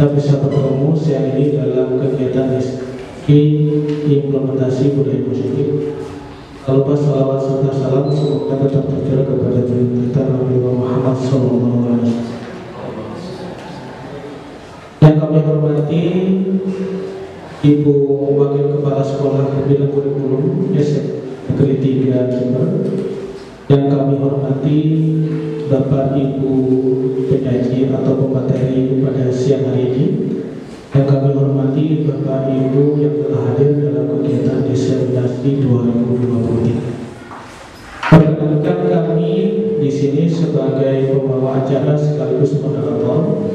kita bisa bertemu siang ini dalam kegiatan implementasi budaya positif. Tak lupa salawat serta salam semoga tetap tercurah kepada junjungan kita Nabi Muhammad SAW. Yang kami hormati Ibu Wakil Kepala Sekolah Bidang Kurikulum Negeri 3 Jember. Yang kami hormati Bapak Ibu penyaji atau pemateri pada siang hari ini. Yang kami hormati Bapak Ibu yang telah hadir dalam kegiatan diseminasi 2023. Perkenalkan kami di sini sebagai pembawa acara sekaligus moderator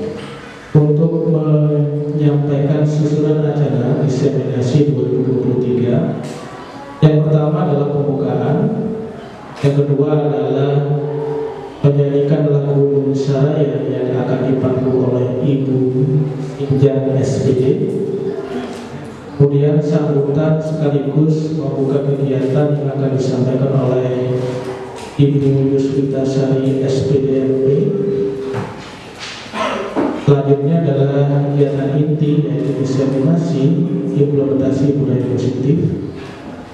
untuk menyampaikan susunan acara diseminasi 2023. Yang pertama adalah pembukaan, yang kedua adalah menyanyikan lagu Indonesia yang akan dipandu oleh Ibu Injan SPD. Kemudian sambutan sekaligus membuka kegiatan yang akan disampaikan oleh Ibu Yuswita Sari SPDMP. Selanjutnya adalah kegiatan inti yaitu diseminasi implementasi budaya positif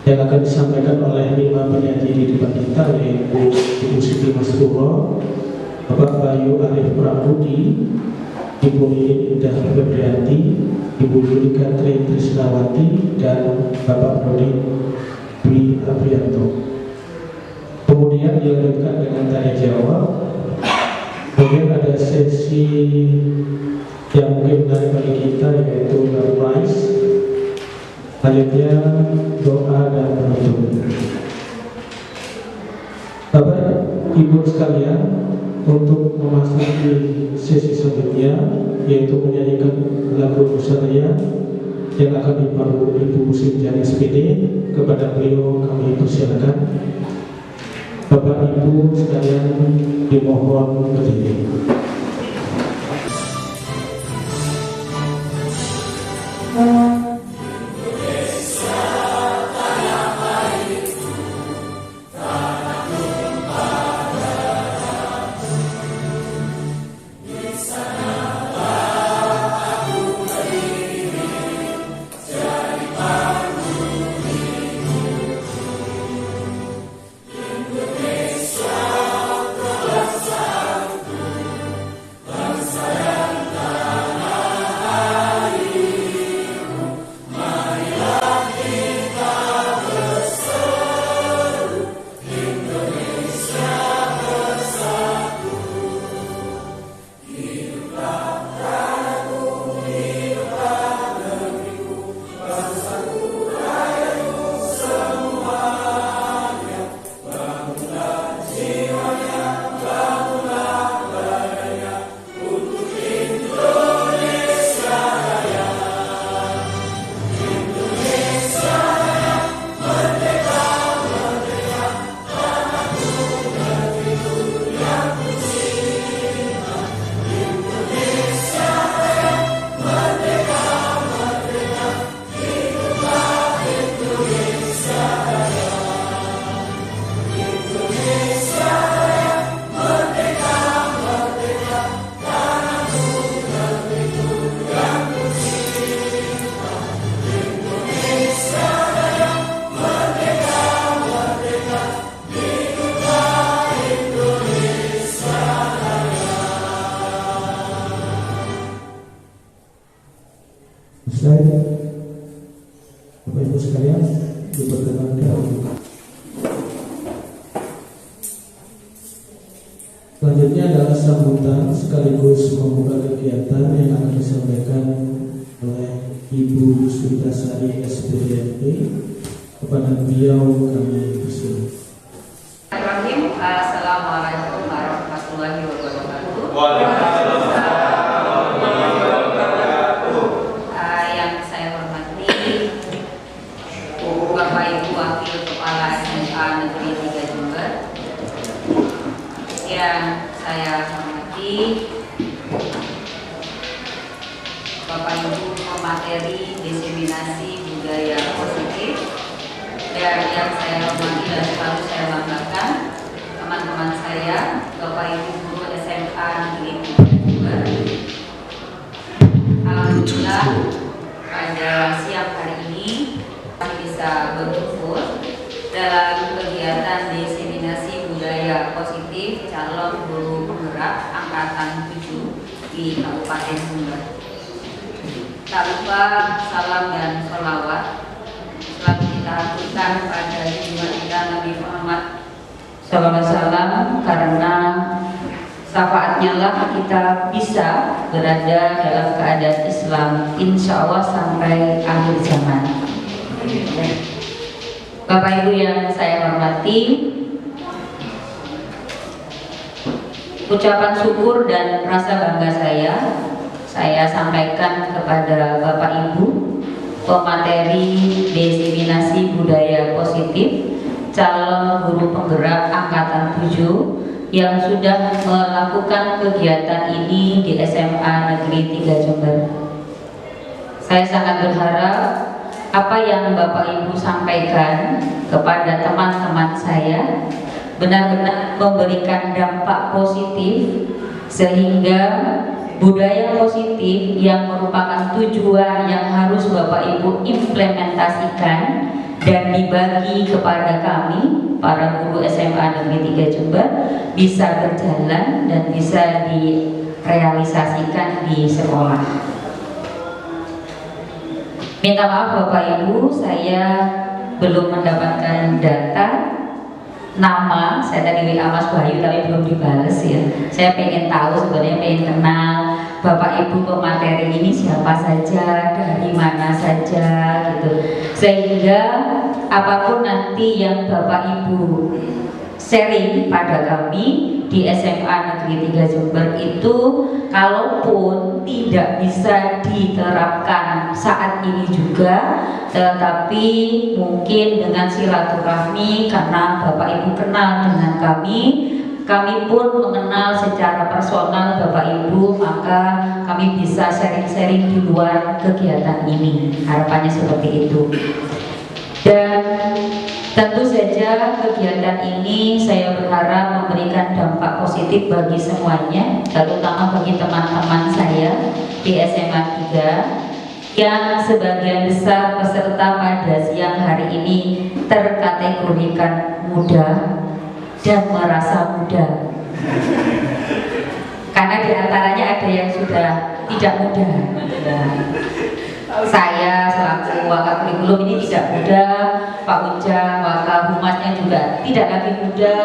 yang akan disampaikan oleh 5 penyaji di depan kita, yaitu Ibu Siti Masruro, Bapak Bayu Arif Prabudi, Ibu Lilin Indah Febrianti, Ibu Yulika Tri Trisnawati, dan Bapak Dodi Dwi Aprianto. Kemudian dilanjutkan dengan tanya jawab. Kemudian ada sesi yang mungkin menarik bagi kita, yaitu surprise. Selanjutnya doa dan penutup. Bapak Ibu sekalian, untuk memasuki sesi selanjutnya, yaitu menyanyikan lagu Nusantara yang akan dipandu Ibu Sinjan SPD, kepada beliau kami persilakan. Bapak Ibu sekalian dimohon berdiri. Bapak Ibu sekalian, diperkenalkan. Selanjutnya adalah sambutan sekaligus membuka kegiatan yang akan disampaikan oleh Ibu Yuswita Sari SPDMP. Kepada beliau kami persilakan. Assalamualaikum warahmatullahi wabarakatuh. Yang saya hormati Bapak Ibu Wakil Kepala SMA Negeri 3 Jember, yang saya hormati Bapak Ibu pemateri diseminasi budaya positif, dan yang saya hormati dan selalu saya banggakan teman-teman saya, Bapak Ibu guru SMA Negeri 3 Jember. pada siang hari ini kami bisa berkumpul dalam kegiatan diseminasi budaya positif calon guru penggerak angkatan 7 di Kabupaten Jember. Tak lupa salam dan sholawat selalu kita aturkan pada junjungan kita Nabi Muhammad SAW, karena syafaatnya lah kita bisa berada dalam keadaan Islam insya Allah sampai akhir zaman. Bapak Ibu yang saya hormati, ucapan syukur dan rasa bangga saya sampaikan kepada Bapak Ibu pemateri diseminasi budaya positif calon guru penggerak angkatan 7 yang sudah melakukan kegiatan ini di SMA Negeri 3 Jember. Saya sangat berharap apa yang Bapak Ibu sampaikan kepada teman-teman saya benar-benar memberikan dampak positif, sehingga budaya positif yang merupakan tujuan yang harus Bapak Ibu implementasikan dan dibagi kepada kami para guru SMA Negeri 3 Jember bisa berjalan dan bisa direalisasikan di sekolah. Minta maaf Bapak Ibu, saya belum mendapatkan data nama. Saya tadi WA Mas Bayu tapi belum dibales ya. Saya pengen tahu, sebenarnya pengen kenal Bapak Ibu pemateri ini siapa saja, dari mana saja gitu, sehingga apapun nanti yang Bapak Ibu sharing pada kami di SMA Negeri 3 Jember itu, kalaupun tidak bisa diterapkan saat ini juga, tetapi mungkin dengan silaturahmi, karena Bapak Ibu kenal dengan kami pun mengenal secara personal Bapak Ibu, maka kami bisa sharing-sharing di luar kegiatan ini. Harapannya seperti itu. Dan tentu saja kegiatan ini saya berharap memberikan dampak positif bagi semuanya, terutama bagi teman-teman saya di SMA 3 yang sebagian besar peserta pada siang hari ini terkategorikan muda dan merasa muda. Karena diantaranya ada yang sudah tidak muda. Saya selaku Waka Kurikulum ini tidak muda, Pak Ujang Waka Humasnya juga tidak lagi muda,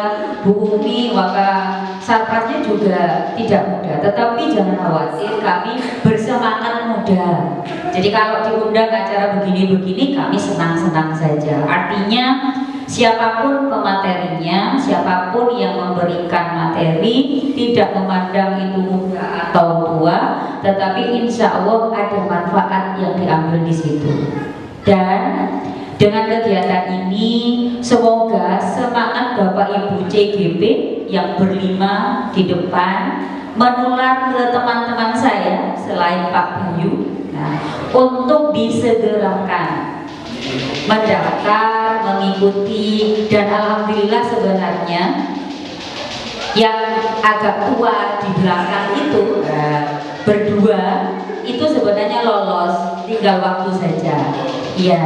Bu Umi Waka Sarpasnya juga tidak muda. Tetapi jangan khawatir, kami bersemangat muda. Jadi kalau diundang acara begini-begini kami senang-senang saja. Artinya siapapun pematerinya, siapapun yang memberikan materi, tidak memandang itu muda atau tua, tetapi insya Allah ada manfaat yang diambil di situ. Dan dengan kegiatan ini semoga semangat Bapak Ibu CGP yang berlima di depan menular ke teman-teman saya selain Pak Bayu, untuk disegerakan mendaftar, mengikuti, dan alhamdulillah sebenarnya yang agak tua di belakang itu berdua itu sebenarnya lolos, tinggal waktu saja. Ya,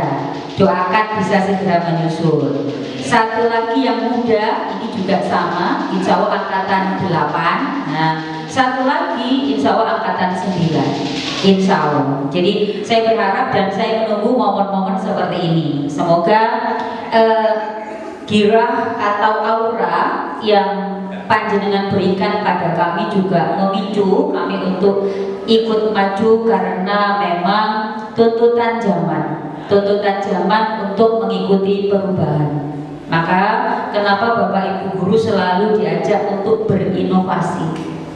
doakan bisa segera menyusul. Satu lagi yang muda ini juga sama, insya Allah angkatan 8. Nah, satu lagi insya Allah angkatan 9, insya Allah. Jadi saya berharap dan saya menunggu momen-momen seperti ini. Semoga girah atau aura yang panjenengan berikan pada kami juga memicu kami untuk ikut maju, karena memang tuntutan zaman untuk mengikuti perubahan. Maka kenapa Bapak Ibu guru selalu diajak untuk berinovasi,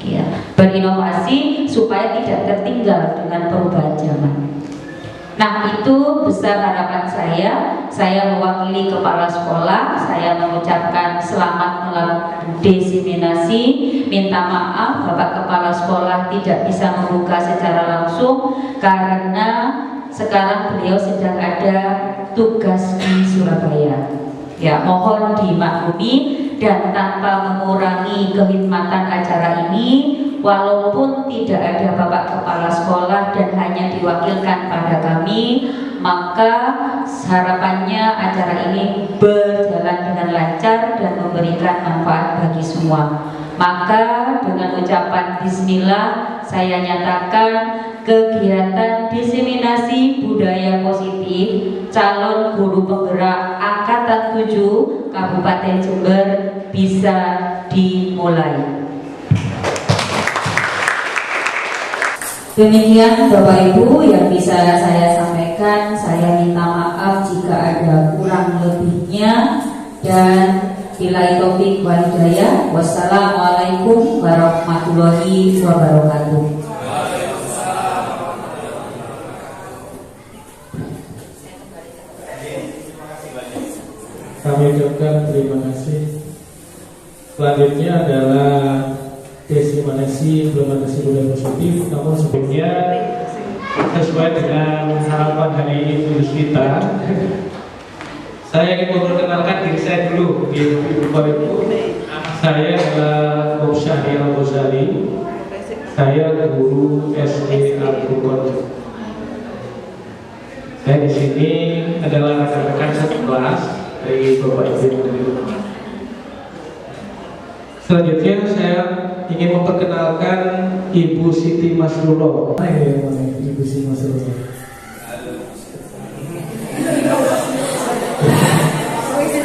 ya, berinovasi supaya tidak tertinggal dengan perubahan zaman. Nah, itu besar harapan saya. Saya mewakili kepala sekolah, saya mengucapkan selamat melakukan diseminasi. Minta maaf Bapak Kepala Sekolah tidak bisa membuka secara langsung karena sekarang beliau sedang ada tugas di Surabaya. Ya, mohon dimaklumi dan tanpa mengurangi kehormatan acara ini, walaupun tidak ada Bapak Kepala Sekolah dan hanya diwakilkan pada kami, maka harapannya acara ini berjalan dengan lancar dan memberikan manfaat bagi semua. Maka dengan ucapan bismillah, saya nyatakan kegiatan diseminasi budaya positif calon guru penggerak angkatan 7 Kabupaten Jember bisa dimulai. Demikian Bapak Ibu yang bisa saya sampaikan. Saya minta maaf jika ada kurang lebihnya, dan billahi taufik wal hidayah. Wassalamualaikum warahmatullahi wabarakatuh. Kami ucapkan terima kasih. Selanjutnya adalah diseminasi implementasi budaya positif. Namun sebelumnya, sesuai dengan harapan hari ini tulis kita, saya ingin memperkenalkan diri saya dulu. Bapak Ibu, saya adalah Bob Syahrial Ghazali. Saya guru SD Al-Qur'an. Saya di sini adalah rekan-rekan satu kelas dari Bapak Ibu. Selanjutnya saya ingin memperkenalkan Ibu Siti Masrullah. Ibu Siti Masrullah.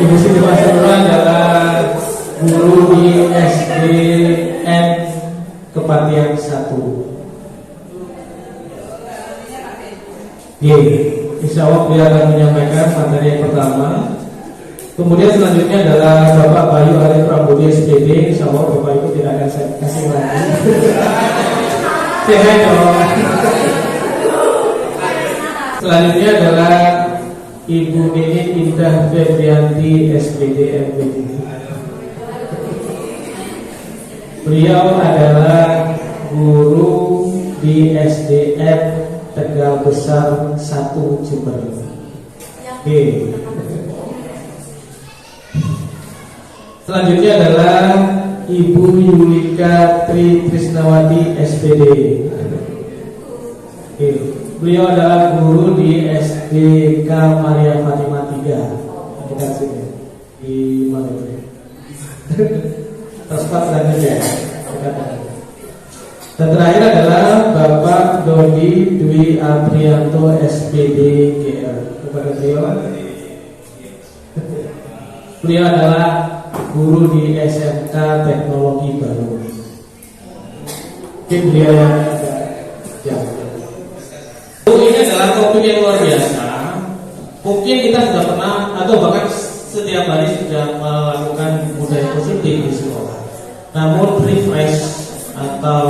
Ibu Siti Masrullah adalah guru di SDN Kepatihan 1. Insya Allah beliau akan menyampaikan materi yang pertama. Kemudian selanjutnya adalah Bapak Bayu Arif Prambudi SPD. Insya Allah Bapak Ibu tidak akan saya kasih lagi. Saya dong. Selanjutnya adalah Ibu Nini Indah Febrianti SPD MPD. Beliau adalah guru di SDN Tegal Besar 1 Jember. Selanjutnya adalah Ibu Yulika Tri Trisnawati SPD. Beliau adalah guru di SDK Maria Fatimah 3. Kita sini di mana itu? Terspat selanjutnya. Dan terakhir adalah Bapak Dodi Dwi Aprianto SPD GR. Kepada beliau adalah guru di SMK Teknologi Baru. Mungkin beliau yang ini adalah topik yang luar biasa. Mungkin kita sudah pernah atau bahkan setiap hari sudah melakukan budaya positif di sekolah. Namun refresh atau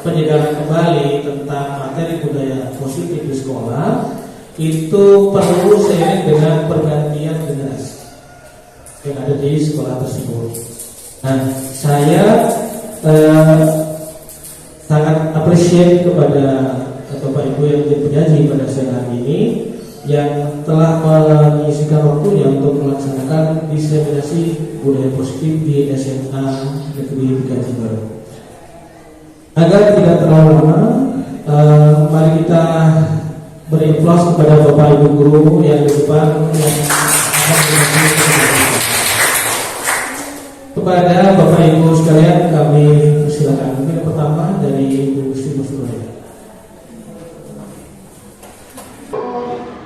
penyegaran kembali tentang materi budaya positif di sekolah itu perlu seiring dengan pergantian generasi yang ada di sekolah tersebut. Nah, saya sangat appreciate kepada Bapak Ibu yang menjadi penyaji pada siang hari ini yang telah mengisikan waktunya untuk melaksanakan diseminasi budaya positif di SMA Negeri 3 Jember. Agar tidak terlalu lama, mari kita beri aplaus kepada Bapak Ibu guru yang di depan yang akan kepada Bapak Ibu sekalian kami persilakan. Mungkin yang pertama dari Ibu Siti Masrullah.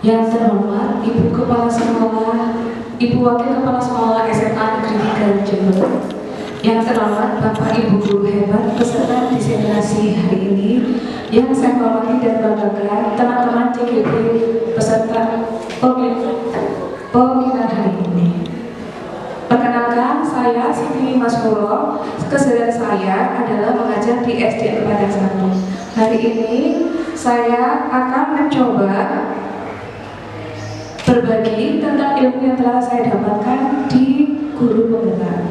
Yang terhormat Ibu Kepala Sekolah, Ibu Wakil Kepala Sekolah SMA Negeri 3 Jember. Yang terhormat Bapak Ibu guru hebat peserta diseminasi hari ini. Yang saya hormati dan banggakan teman-teman CGP peserta pembinaan hari ini. Perkenalkan, saya Siti Masrullah. Keseharian saya adalah mengajar di SD Kepatihan 1. Hari ini saya akan mencoba berbagi tentang ilmu yang telah saya dapatkan di guru penggerak.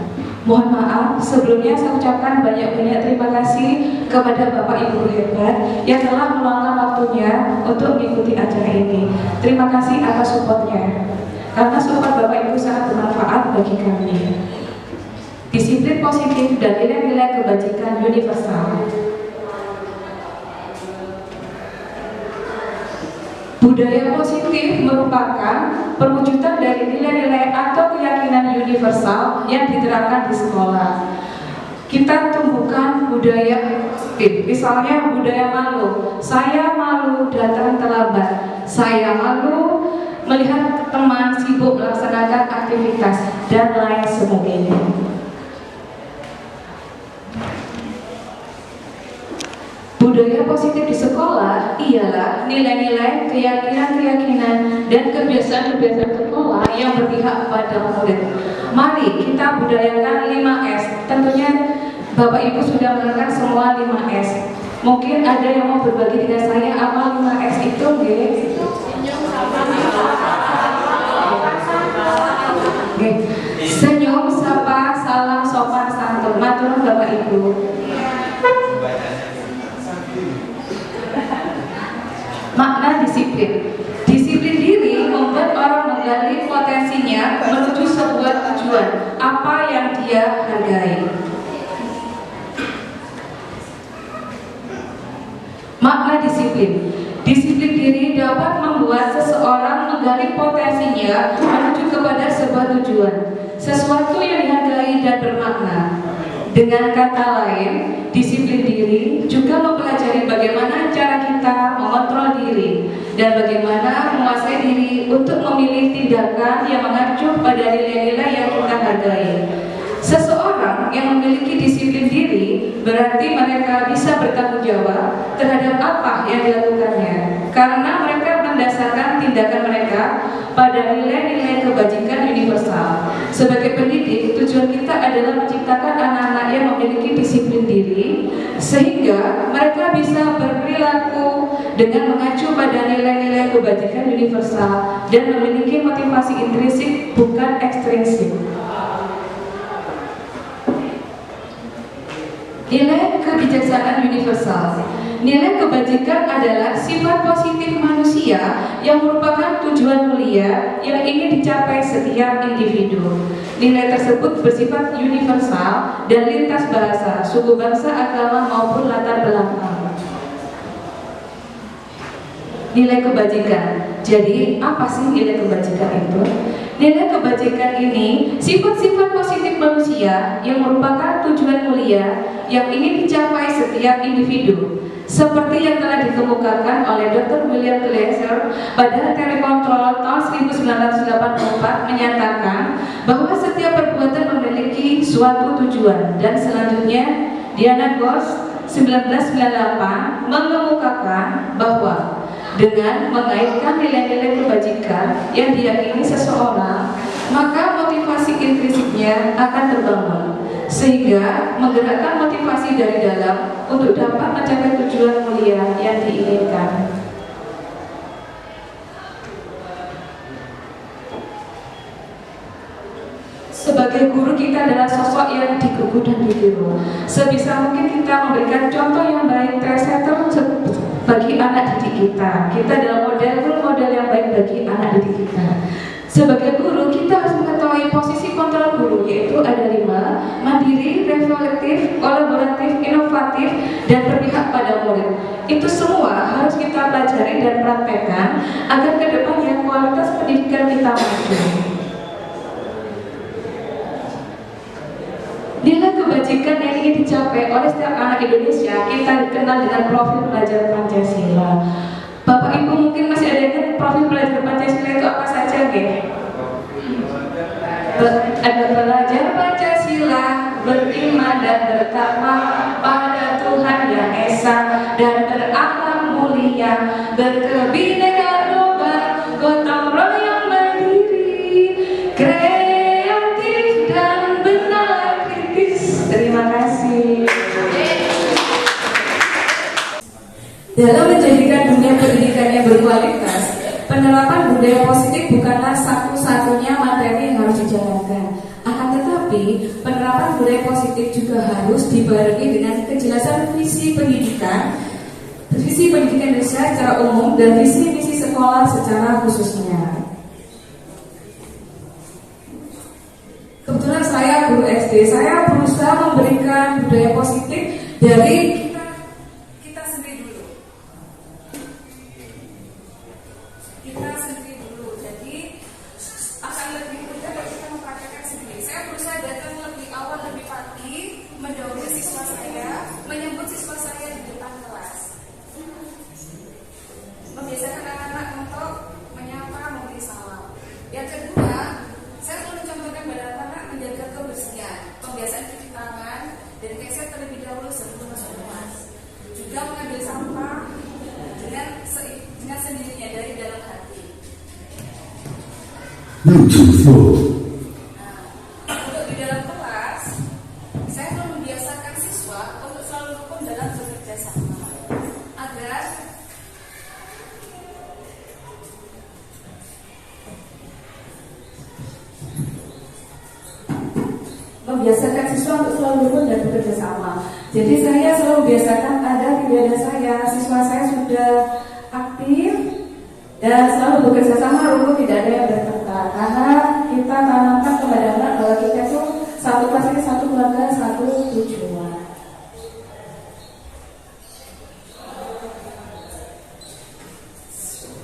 Mohon maaf, sebelumnya saya ucapkan banyak-banyak terima kasih kepada Bapak Ibu hebat yang telah meluangkan waktunya untuk mengikuti acara ini. Terima kasih atas supportnya, karena support Bapak Ibu sangat bermanfaat bagi kami. spirit positif dan nilai-nilai kebajikan universal. Budaya positif merupakan perwujudan dari nilai-nilai atau keyakinan universal yang diterapkan di sekolah. Kita tumbuhkan budaya positif, misalnya budaya malu. Saya malu datang terlambat. Saya malu melihat teman sibuk melaksanakan aktivitas dan lain sebagainya. Budaya positif di sekolah ialah nilai-nilai, keyakinan-keyakinan, dan kebiasaan-kebiasaan sekolah yang berpihak pada murid. Mari kita budayakan 5S. Tentunya Bapak Ibu sudah menerangkan semua 5S. Mungkin ada yang mau berbagi dengan saya apa 5S itu, guys? Senyum, sapa, salam, sopan, santun. Matur Bapak Ibu. Makna disiplin. Disiplin diri membuat orang menggali potensinya menuju sebuah tujuan, apa yang dia hargai. Makna disiplin. Disiplin diri dapat membuat seseorang menggali potensinya menuju kepada sebuah tujuan, sesuatu yang dihargai dan bermakna. Dengan kata lain, disiplin diri juga mempelajari bagaimana cara kita mengontrol diri dan bagaimana menguasai diri untuk memilih tindakan yang mengacu pada nilai-nilai yang kita hargai. Seseorang yang memiliki disiplin diri berarti mereka bisa bertanggung jawab terhadap apa yang dilakukannya, karena mereka mendasarkan tindakan mereka pada nilai-nilai kebajikan universal. Sebagai pendidik, tujuan kita adalah menciptakan anak-anak yang memiliki disiplin diri sehingga mereka bisa berperilaku dengan mengacu pada nilai-nilai kebajikan universal dan memiliki motivasi intrinsik bukan ekstrinsik. Nilai kebijaksanaan universal. Nilai kebajikan adalah sifat positif manusia yang merupakan tujuan mulia yang ingin dicapai setiap individu. Nilai tersebut bersifat universal dan lintas bahasa, suku bangsa, agama maupun latar belakang. Nilai kebajikan. Jadi, apa sih nilai kebajikan itu? Nilai kebajikan ini sifat-sifat positif manusia yang merupakan tujuan mulia yang ingin dicapai setiap individu. Seperti yang telah dikemukakan oleh Dr. William Glasser pada telekontrol tahun 1984 menyatakan bahwa setiap perbuatan memiliki suatu tujuan, dan selanjutnya Diana Ghosh 1998 mengemukakan bahwa dengan mengaitkan nilai-nilai kebajikan yang diyakini seseorang, maka motivasi intrinsiknya akan terbangun, sehingga menggerakkan motivasi dari dalam untuk dapat mencapai tujuan mulia yang diinginkan. Sebagai guru, kita adalah sosok yang digugu dan ditiru. Sebisa mungkin kita memberikan contoh yang baik, trendsetter bagi anak didik kita. Kita adalah model yang baik bagi anak didik kita. Sebagai guru, kita harus mengetahui posisi kontrol guru, yaitu ada 5: mandiri, reflektif, kolaboratif, inovatif, dan berpihak pada murid. Itu semua harus kita pelajari dan praktekkan agar ke depannya kualitas pendidikan kita maju. Nilai kebajikan yang ingin dicapai oleh setiap anak Indonesia kita kenal dengan profil pelajar Pancasila. Bapak Ibu mungkin masih ada yang profil pelajar Pancasila itu apa saja, nggih? Ada pelajar Pancasila beriman dan bertakwa pada Tuhan Yang Esa dan berakhlak mulia, berkebinekaan global, gotong royong mandiri, kreatif dan benar kritis. Terima kasih. Dalam menjadikan dunia pendidikan yang berkualitas, penerapan budaya positif bukanlah satu-satunya materi yang harus dijalankan. Akan tetapi, penerapan budaya positif juga harus dibarengi dengan kejelasan visi pendidikan Indonesia secara umum dan visi misi sekolah secara khususnya. Kebetulan saya guru SD, saya berusaha memberikan budaya positif dari kita sendiri dulu. Jadi akan lebih mudah kalau kita mempraktekkan sendiri. Saya berusaha datang lebih awal, lebih pagi, mendahului siswa saya, menyambut siswa saya di depan kelas, membiasakan anak-anak untuk menyapa, memberi salam. Yang kedua, saya selalu mencontohkan pada anak-anak menjaga kebersihan, pembiasaan cuci tangan dan keset terlebih dahulu sebelum masuk kelas. Juga mengambil sampah dengan sendirinya dari dalam hati. Untuk di dalam kelas, saya selalu membiasakan siswa untuk selalu rukun dalam bekerja sama, agar membiasakan siswa untuk selalu rukun dan bekerja sama. Jadi saya selalu membiasakan agar tidak ada siswa saya sudah aktif dan selalu bekerja sama, rukun, tidak ada yang bertengkar. Karena kita tanamkan kepada anak bahwa kita itu satu kelas ini satu keluarga, satu tujuan.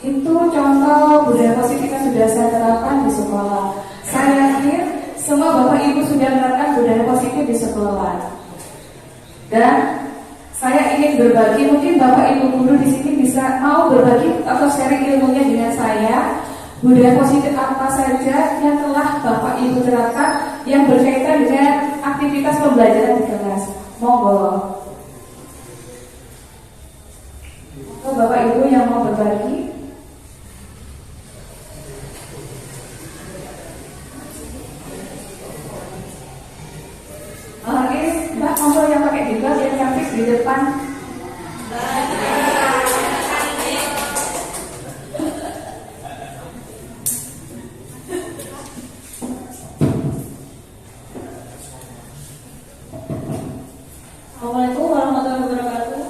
Itu contoh budaya positif yang sudah saya terapkan di sekolah. Saya yakin semua bapak ibu sudah menerapkan budaya positif di sekolah. Dan saya ingin berbagi, mungkin bapak ibu guru di sini bisa mau berbagi atau sharing ilmunya dengan saya. Budaya positif apa saja yang telah bapak ibu terapkan yang berkaitan dengan aktivitas pembelajaran di kelas. Monggo. Bapak ibu yang mau berbagi. Oke, Mbak, monggo yang pakai jilbab yang cantik di depan. Assalamualaikum warahmatullahi wabarakatuh.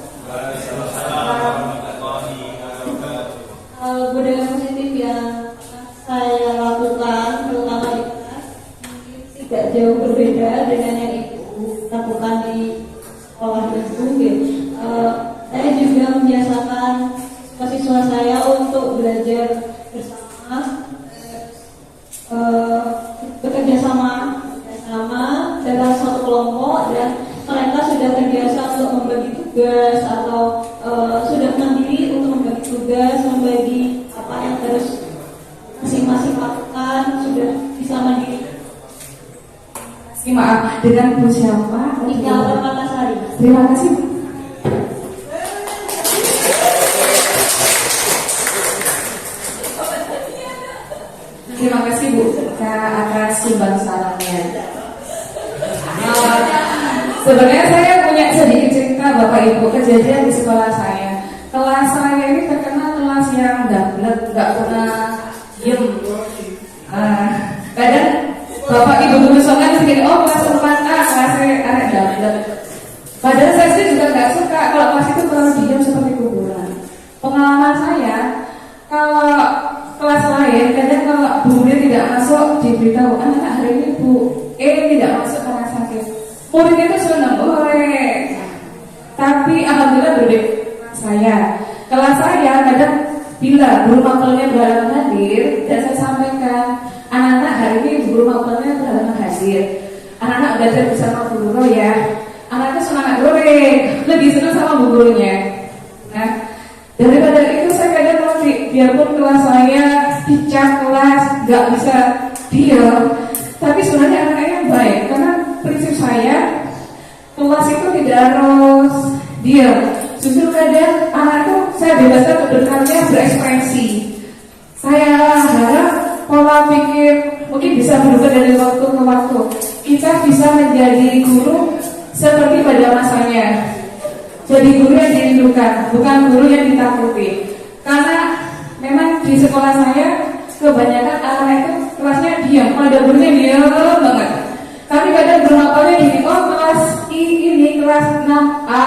Budaya positif yang saya lakukan terutama di kelas mungkin tidak jauh berbeda dengan yang ibu lakukan di sekolah itu. Saya juga membiasakan siswa saya untuk belajar bersama, bekerja sama dalam satu kelompok, dan mereka sudah terbiasa untuk membagi tugas atau sudah mandiri untuk membagi tugas, membagi apa yang harus masing-masing lakukan, sudah bisa mandiri. Maaf, dengan Bu siapa? Ika Permatasari. Terima kasih. Terima kasih Bu atas sumbang sarannya. Sebenarnya saya punya sedikit cerita Bapak Ibu kejadian di sekolah saya. Kelas saya ini terkenal kelas yang gablek, nggak pernah diem. Kadang Bapak Ibu guru soalnya segini, oh kelas 4A, kelas saya gablek. Padahal saya sih juga nggak suka kalau kelas itu terlalu diam seperti kuburan. Pengalaman saya, kalau kelas lain, kadang kalau gurunya tidak masuk diberitahu, anak hari ini Bu tidak masuk karena sakit. Murid itu senang, tapi alhamdulillah berbeda saya. Kelas saya kadang bila guru mapelnya berhalangan hadir, dan saya sampaikan, anak-anak hari ini guru mapelnya berhalangan hadir. Anak-anak belajar bersama guru ya. Anak-anak semangat goreng, lebih senang sama bu gurunya. Nah, daripada itu saya kadang nanti, biarpun kelas saya dicap kelas nggak bisa diam, tapi sebenarnya anak-anaknya baik karena prinsip saya kelas itu tidak harus diam. Justru kadang anak itu saya bebaskan untuk berkarya, berekspresi. Saya harap pola pikir mungkin bisa berubah dari waktu ke waktu. Kita bisa menjadi guru seperti pada masanya. Jadi guru yang dirindukan, bukan guru yang ditakuti. Karena memang di sekolah saya kebanyakan anak itu kelasnya diam, ada gurunya diam banget. Tapi kadang berapanya gini, oh kelas ini kelas 6A,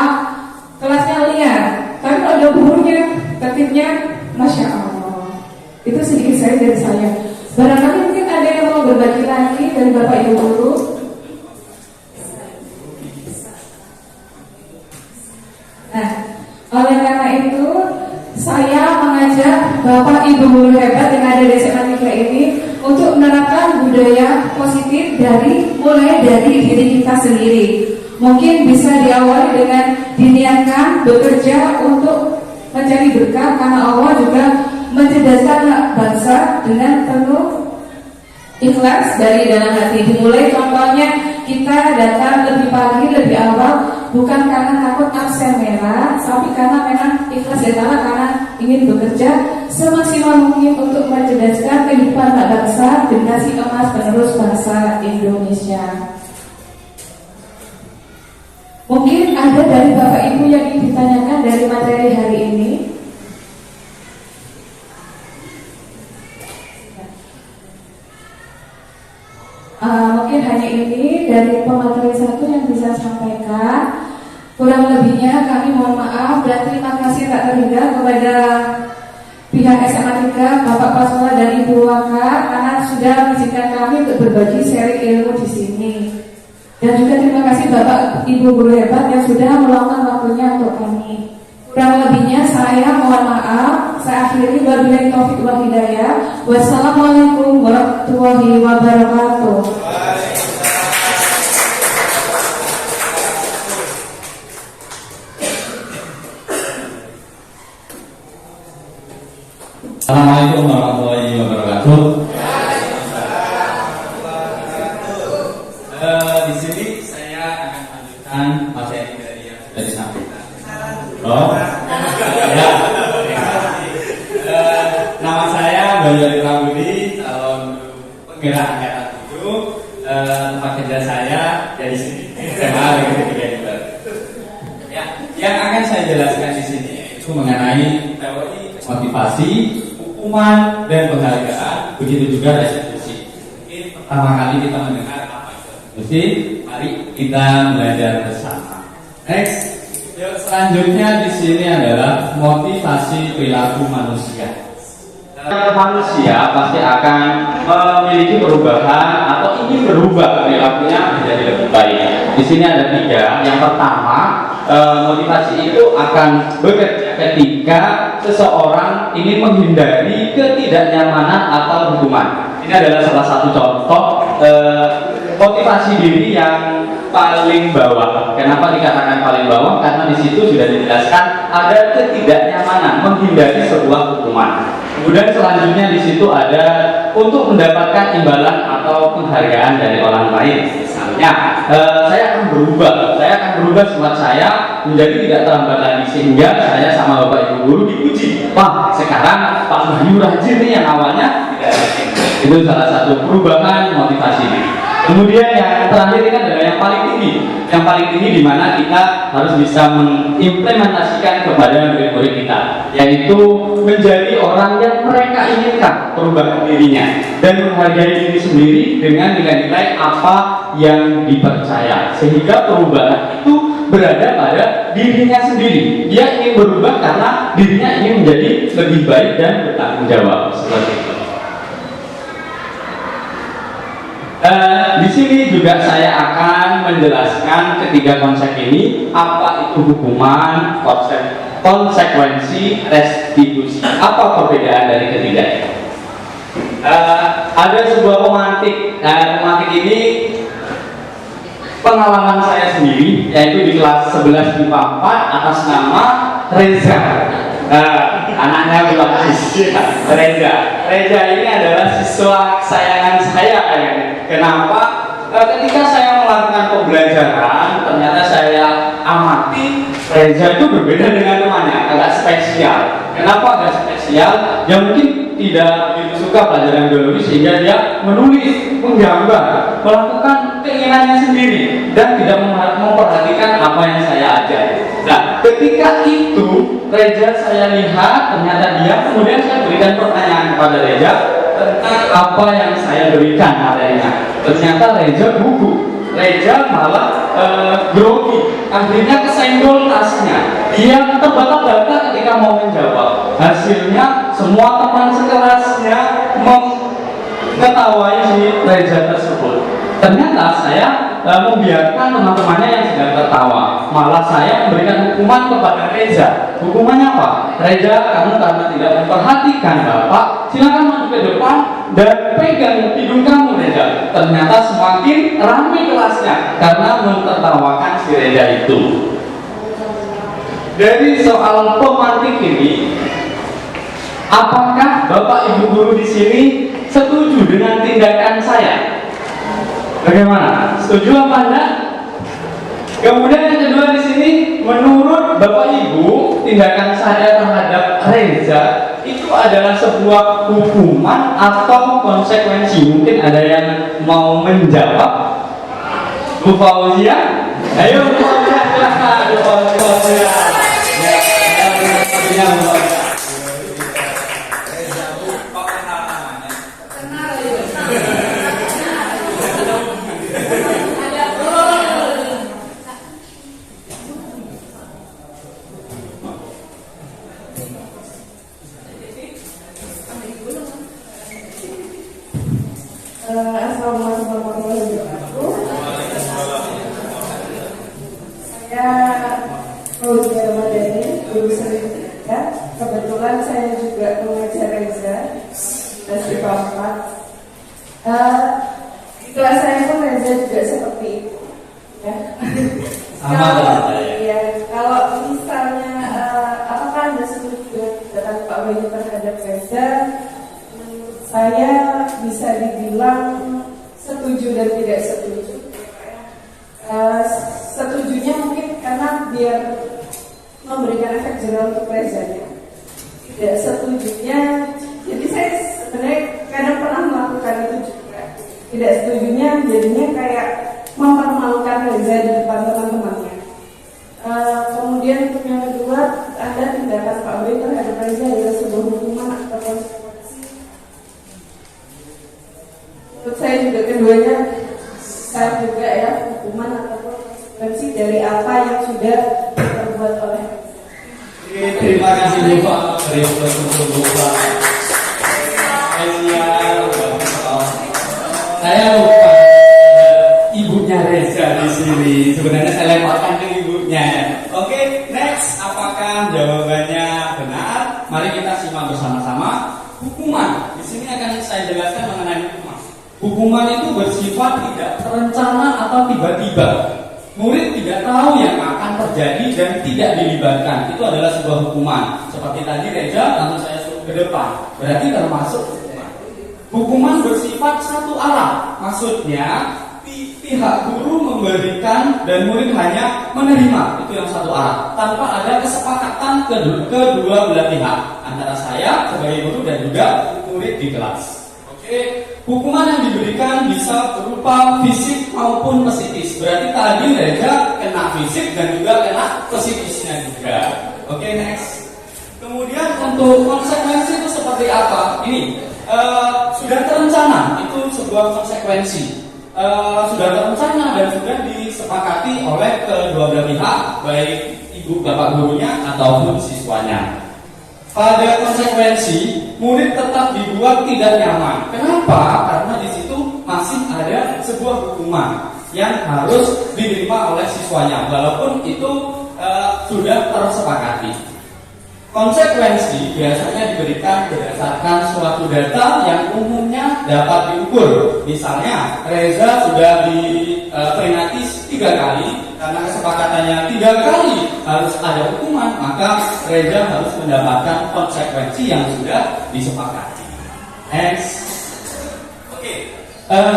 kelasnya liar. Tapi kalau ada gurunya, tertibnya Masya Allah. Itu sedikit saya dari saya. Barangkali mungkin ada yang mau berbagi lagi dari Bapak Ibu guru. mengajak Bapak Ibu guru hebat yang ada di SMA 3 ini untuk menerapkan budaya positif mulai dari diri kita sendiri. Mungkin bisa diawali dengan diniatkan bekerja untuk mencari berkah, karena Allah juga mencerdaskan bangsa dengan penuh ikhlas dari dalam hati. Dimulai contohnya kita datang lebih pagi, lebih awal, bukan karena takut absen merah, tapi karena memang ikhlas dari dalam, karena ingin bekerja semaksimal mungkin untuk mencerdaskan kehidupan bangsa, generasi emas penerus bangsa Indonesia. Mungkin ada dari Bapak Ibu yang ingin ditanyakan dari materi hari ini. Mungkin hanya ini dari pemateri satu yang bisa sampaikan. Kurang lebihnya kami mohon maaf dan terima kasih tak terhingga kepada pihak SMA 3, Bapak Prasola dan Ibu Waka, karena sudah mengizinkan kami untuk berbagi sharing ilmu di sini. Dan juga terima kasih Bapak Ibu guru hebat yang sudah meluangkan waktunya untuk kami. Kurang lebihnya saya mohon maaf. Saya akhiri, wabillahi taufiq wal hidayah. Wassalamualaikum warahmatullahi wabarakatuh. Assalamualaikum warahmatullahi wabarakatuh. Di sini saya akan lanjutkan materi dari yang sudah disampaikan. Ya. Nama saya Bayu Prabudi, calon penggerak angkatan 7. Tempat kerja saya dari sini. SMA Negeri 3 Jember. Ya, yang akan saya jelaskan di sini yaitu mengenai teori motivasi, hukuman dan penghargaan, begitu juga restitusi. Mungkin pertama kali kita mendengar apa itu restitusi, mari kita belajar bersama. Next, selanjutnya di sini adalah motivasi perilaku manusia. Manusia pasti akan memiliki perubahan atau ingin berubah perilakunya menjadi lebih baik. Di sini ada 3. Yang pertama, motivasi itu akan bekerja ketika seseorang ingin menghindari ketidaknyamanan atau hukuman. Ini adalah salah satu contoh motivasi diri yang paling bawah. Kenapa dikatakan paling bawah? Karena di situ sudah dijelaskan ada ketidaknyamanan, menghindari sebuah hukuman. Kemudian selanjutnya di situ ada untuk mendapatkan imbalan atau penghargaan dari orang lain. Misalnya, saya akan berubah sifat saya menjadi tidak terlambat lagi, sehingga saya sama Bapak Ibu guru dipuji. Wah, sekarang Pak Bayu rajin nih, yang awalnya tidak rajin. Itu salah satu perubahan motivasi diri. Kemudian yang terakhir ini adalah yang paling tinggi. Yang paling tinggi di mana kita harus bisa mengimplementasikan kepada murid-murid kita, yaitu menjadi orang yang mereka inginkan perubahan dirinya dan menghargai diri sendiri dengan nilai-nilai apa yang dipercaya, sehingga perubahan itu berada pada dirinya sendiri. Dia ingin berubah karena dirinya ingin menjadi lebih baik dan bertanggung jawab, seperti itu. Di sini juga saya akan menjelaskan ketiga konsep ini. Apa itu hukuman, konsekuensi, restitusi. Apa perbedaan dari ketiganya? Ada sebuah pemantik. Pemantik ini pengalaman saya sendiri, yaitu di kelas 11 MIPA 4 atas nama Reza. Anaknya Bilqis. Reza ini adalah siswa kesayangan saya. Kenapa? Ketika saya melakukan pembelajaran, ternyata saya amati Reza itu berbeda dengan temannya, agak spesial. Kenapa agak spesial? Ya mungkin tidak begitu suka pelajaran biologi, sehingga dia menulis, menggambar, melakukan keinginannya sendiri dan tidak memperhatikan apa yang saya ajar. Nah, ketika itu Reza saya lihat, ternyata dia, kemudian saya berikan pertanyaan kepada Reza tentang apa yang saya berikan materinya. Ternyata Reza gugup, Reza malah grogi, akhirnya kesenggol tasnya. Dia terbata-bata ketika mau menjawab. Hasilnya semua teman sekelasnya mengetahui si Reza tersebut. Ternyata saya membiarkan teman-temannya yang sedang tertawa. Malah saya memberikan hukuman kepada Reza. Hukumannya apa? Reza, kamu karena tidak memperhatikan Bapak, silakan maju ke depan dan pegang hidung kamu, Reza. Ternyata semakin ramai kelasnya karena mentertawakan si Reza itu. Dari soal pemantik ini, apakah Bapak Ibu guru di sini setuju dengan tindakan saya? Bagaimana? Setuju apa enggak? Kemudian yang kedua di sini, menurut Bapak Ibu, tindakan saya terhadap Reza itu adalah sebuah hukuman atau konsekuensi? Mungkin ada yang mau menjawab. Bu Fauzia? Ayo Bu Fauzia, silakan Bu Fauzia. Assalamualaikum warahmatullahi wabarakatuh. Saya Fauzia Ramadhani, guru seni ya. Kebetulan saya juga mengajar Reza dan IPA 4. Di kelas saya pun Reza juga seperti itu ya. Kalau misalnya apakah Anda setuju dengan Pak Bayu terhadap Reza? Saya bisa dibilang setuju dan tidak setuju. Setujunya mungkin karena biar memberikan efek jerah untuk Reza-nya. Tidak setujunya, jadi saya sebenarnya kadang pernah melakukan itu juga. Tidak setujunya jadinya kayak mempermalukan Reza di depan teman-temannya. Kemudian untuk yang kedua, ada tindakan Pak Bayu terhadap Reza adalah sebuah hukuman atau konsekuensi. Menurut saya juga keduanya saya juga ya, hukuman atau konsekuensi dari apa yang sudah diperbuat oleh. Terima kasih Bu Pak. Saya lupa ibunya Reza di sini. Sebenarnya saya lemparkan ke ibunya. Oke, next. Apakah jawabannya benar? Mari kita simak bersama-sama. Hukuman. Di sini akan saya jelaskan mengenai hukuman. Hukuman itu bersifat tidak terencana atau tiba-tiba. Murid tidak tahu yang akan terjadi dan tidak dilibatkan. Itu adalah sebuah hukuman. Seperti tadi Reza, langsung saya suruh ke depan. Berarti termasuk hukuman. Hukuman bersifat satu arah. Maksudnya pihak guru memberikan dan murid hanya menerima. Itu yang satu arah. Tanpa ada kesepakatan kedua belah pihak. Antara saya sebagai guru dan juga murid di kelas. Hukuman yang diberikan bisa berupa fisik maupun psikis. Berarti tadi Reza kena fisik dan juga kena psikisnya juga. Oke, next. Kemudian untuk konsekuensi itu seperti apa? Ini sudah terencana, itu sebuah konsekuensi. Sudah terencana dan sudah disepakati oleh kedua belah pihak, baik ibu bapak gurunya ataupun siswanya. Pada konsekuensi, murid tetap dibuat tidak nyaman. Kenapa? Karena di situ masih ada sebuah hukuman yang harus diterima oleh siswanya, walaupun itu sudah tersepakati. Konsekuensi biasanya diberikan berdasarkan suatu data yang umumnya dapat diukur. Misalnya, Reza sudah diperingati 3 kali, karena kesepakatannya 3 kali harus ada hukuman, maka Reza harus mendapatkan konsekuensi yang sudah disepakati. Next. Oke.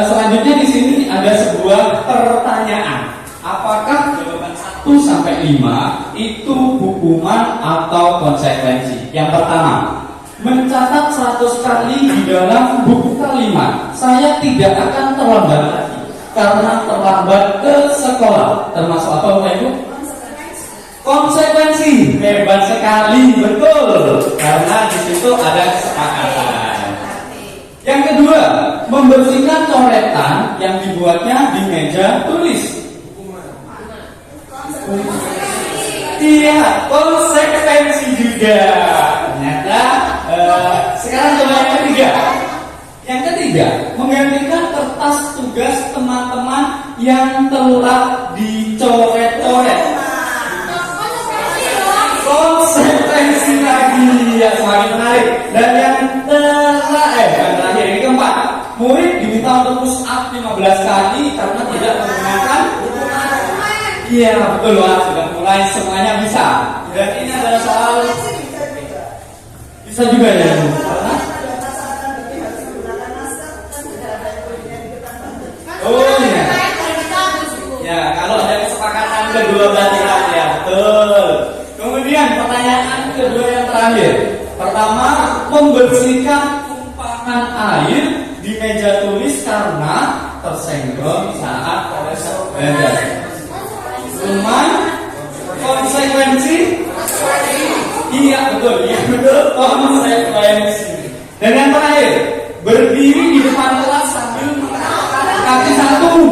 Selanjutnya di sini ada sebuah pertanyaan. Apakah jawaban 1 sampai 5 itu hukuman atau konsekuensi? Yang pertama, mencatat 100 kali di dalam buku kalimat. Saya tidak akan terlambat lagi karena terlambat ke sekolah. Termasuk apa Bapak Ibu? Konsekuensi. Hebat sekali, betul. Karena di situ ada kesepakatan. Yang kedua, membersihkan coretan yang dibuatnya di meja tulis. Iya, konsekuensi juga. Ternyata sekarang coba yang ketiga. Yang ketiga, menggantikan kertas tugas teman-teman yang telah dicoret-coret? Konsekuensi lagi, ya semakin menarik. Dan yang terakhir, ini keempat, murid diminta untuk push up 15 kali karena tidak menggunakan. Iya betul, Wak. Sudah mulai semuanya bisa. Dan ini adalah soal bisa juga ya. Oh iya. Ya, kalau ada kesepakatan kedua berarti ya, betul. Kemudian pertanyaan kedua yang terakhir. Pertama, membersihkan tumpahan air di meja tulis karena tersenggol saat proses belajar. Cuman konsekuensi? Iya betul, konsekuensi. Dan yang terakhir, berdiri di depan kelas sambil kaki satu.